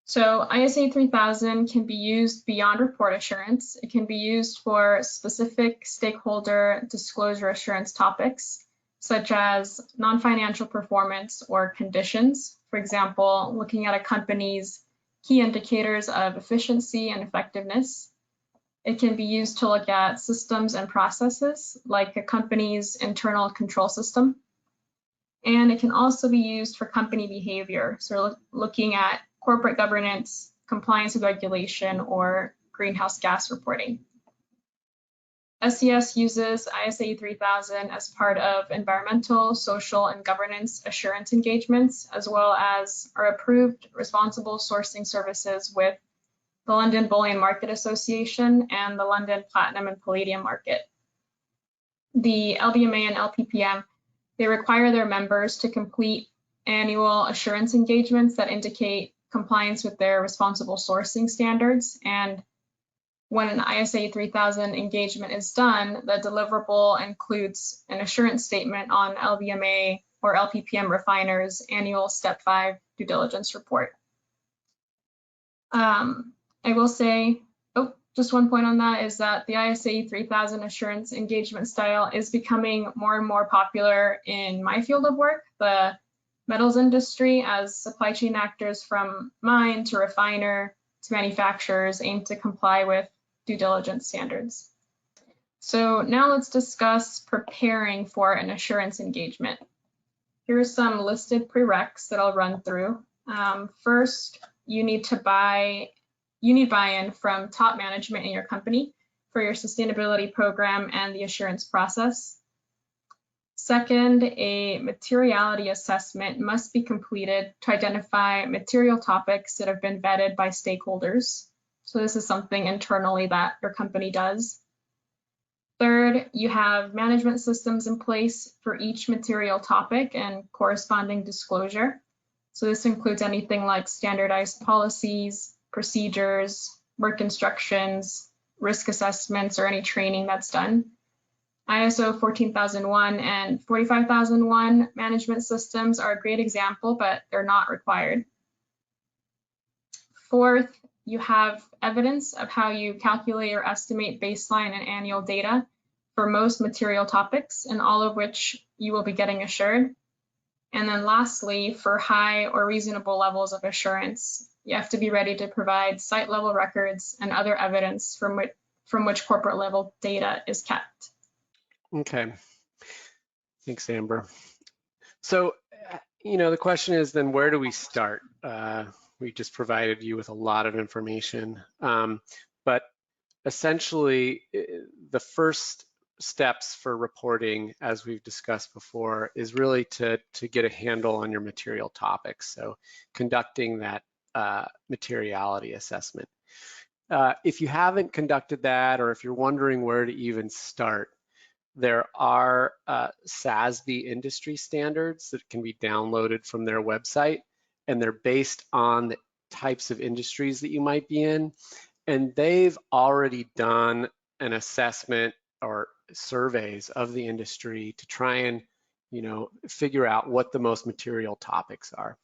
So ISA 3000 can be used beyond report assurance. It can be used for specific stakeholder disclosure assurance topics, such as non-financial performance or conditions. For example, looking at a company's key indicators of efficiency and effectiveness. It can be used to look at systems and processes, like a company's internal control system. And it can also be used for company behavior, so looking at corporate governance, compliance with regulation, or greenhouse gas reporting. SCS uses ISA 3000 as part of environmental, social, and governance assurance engagements, as well as our approved responsible sourcing services with the London Bullion Market Association and the London Platinum and Palladium Market. The LBMA and LPPM, they require their members to complete annual assurance engagements that indicate compliance with their responsible sourcing standards. And when an ISA 3000 engagement is done, the deliverable includes an assurance statement on LBMA or LPPM refiners' annual Step 5 due diligence report. I will say, just one point on that is that the ISA 3000 assurance engagement style is becoming more and more popular in my field of work, the metals industry, as supply chain actors from mine to refiner to manufacturers aim to comply with due diligence standards. So now let's discuss preparing for an assurance engagement. Here are some listed prereqs that I'll run through. First, you need buy-in from top management in your company for your sustainability program and the assurance process. Second, a materiality assessment must be completed to identify material topics that have been vetted by stakeholders. So this is something internally that your company does. Third, you have management systems in place for each material topic and corresponding disclosure. So this includes anything like standardized policies, procedures, work instructions, risk assessments, or any training that's done. ISO 14001 and 45001 management systems are a great example, but they're not required. Fourth, you have evidence of how you calculate or estimate baseline and annual data for most material topics, and all of which you will be getting assured. And then lastly, for high or reasonable levels of assurance, you have to be ready to provide site level records and other evidence from which corporate level data is kept. Okay, thanks, Amber. So, the question is then, where do we start? We just provided you with a lot of information, but essentially the first steps for reporting, as we've discussed before, is really to get a handle on your material topics. So conducting that materiality assessment. If you haven't conducted that, or if you're wondering where to even start, there are SASB industry standards that can be downloaded from their website, and they're based on the types of industries that you might be in. And they've already done an assessment or surveys of the industry to try and, figure out what the most material topics are.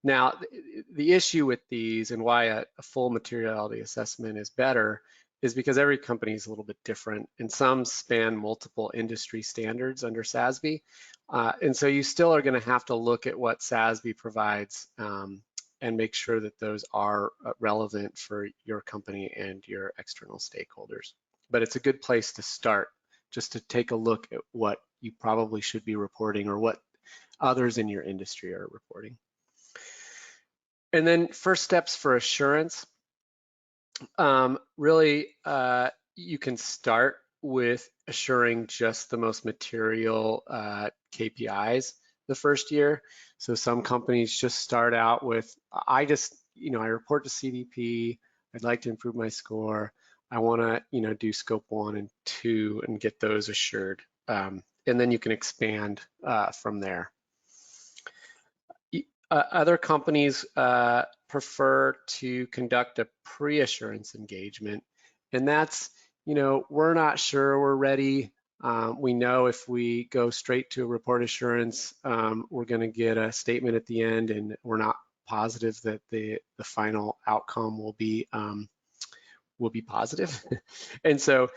Now, the issue with these and why a full materiality assessment is better is because every company is a little bit different, and some span multiple industry standards under SASB. And so you still are going to have to look at what SASB provides and make sure that those are relevant for your company and your external stakeholders. But it's a good place to start, just to take a look at what you probably should be reporting or what others in your industry are reporting. And then first steps for assurance. Really, you can start with assuring just the most material KPIs the first year. So some companies just start out with, I report to CDP, I'd like to improve my score. I want to, do scope 1 and 2 and get those assured. And then you can expand from there. Other companies prefer to conduct a pre-assurance engagement, and that's, we're not sure we're ready. We know if we go straight to a report assurance, we're going to get a statement at the end, and we're not positive that the final outcome will be positive. And so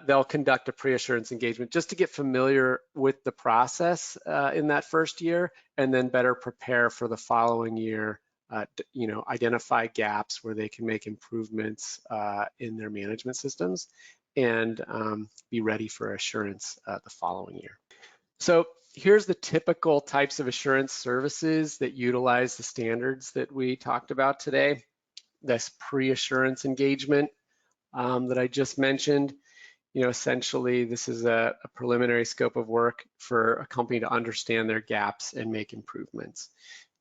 they'll conduct a pre-assurance engagement just to get familiar with the process in that first year, and then better prepare for the following year. Identify gaps where they can make improvements in their management systems, and be ready for assurance the following year. So here's the typical types of assurance services that utilize the standards that we talked about today. This pre-assurance engagement that I just mentioned. Essentially, this is a preliminary scope of work for a company to understand their gaps and make improvements.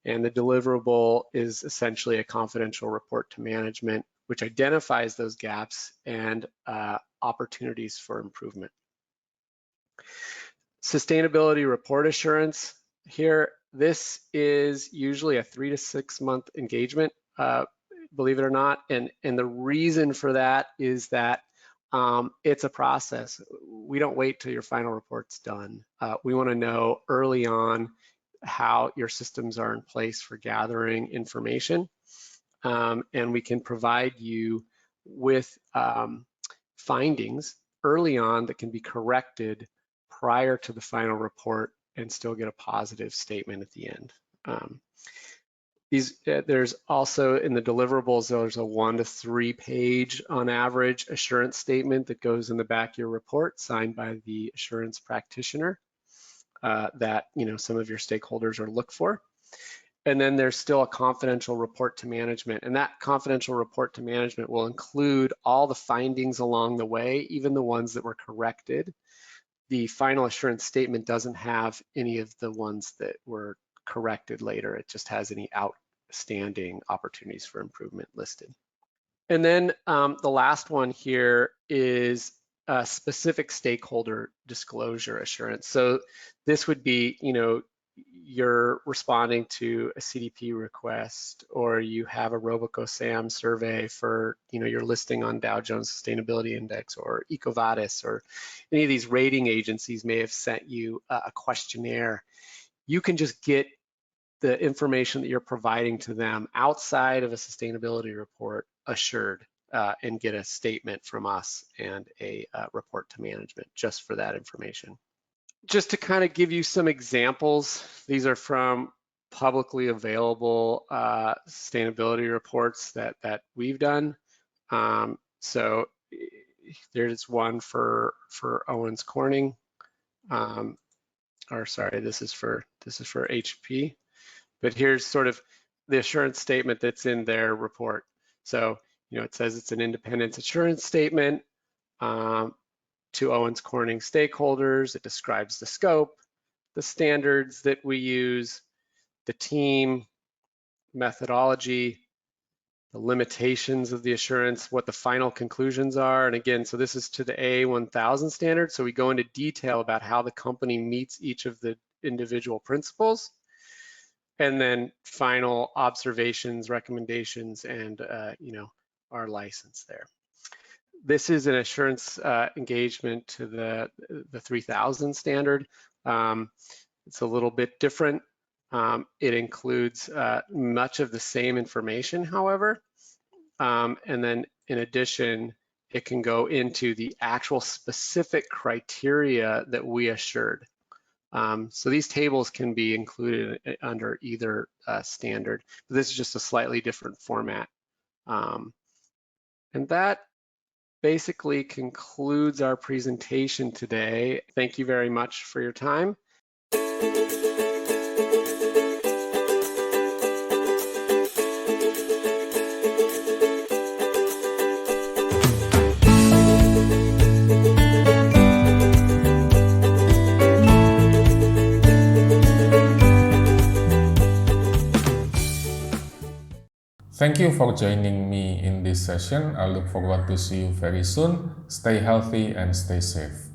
And the deliverable is essentially a confidential report to management, which identifies those gaps and opportunities for improvement. Sustainability report assurance here, this is usually a 3 to 6 month engagement, believe it or not. And the reason for that is that it's a process. We don't wait till your final report's done. We want to know early on how your systems are in place for gathering information, and we can provide you with findings early on that can be corrected prior to the final report and still get a positive statement at the end. There's also in the deliverables, there's a 1 to 3 page on average assurance statement that goes in the back of your report, signed by the assurance practitioner that some of your stakeholders are look for. And then there's still a confidential report to management, and that confidential report to management will include all the findings along the way, even the ones that were corrected. The final assurance statement doesn't have any of the ones that were corrected later. It just has any outstanding opportunities for improvement listed. And then the last one here is specific stakeholder disclosure assurance. So this would be, you're responding to a CDP request, or you have a RobocoSAM survey for, your listing on Dow Jones Sustainability Index, or EcoVadis, or any of these rating agencies may have sent you a questionnaire. You can just get the information that you're providing to them outside of a sustainability report assured. and get a statement from us and a report to management just for that information. Just to kind of give you some examples, these are from publicly available sustainability reports that we've done. So there's one for Owens Corning, or sorry, this is for HP. But here's sort of the assurance statement that's in their report. So it says it's an independence assurance statement to Owens Corning stakeholders. It describes the scope, the standards that we use, the team, methodology, the limitations of the assurance, what the final conclusions are. And again, so this is to the A1000 standard. So we go into detail about how the company meets each of the individual principles. And then final observations, recommendations, and our license there. This is an assurance engagement to the 3000 standard. It's a little bit different. It includes much of the same information, however, and then in addition, it can go into the actual specific criteria that we assured. So these tables can be included under either standard. This is just a slightly different format. And that basically concludes our presentation today. Thank you very much for your time. Thank you for joining me in this session. I look forward to see you very soon. Stay healthy and stay safe.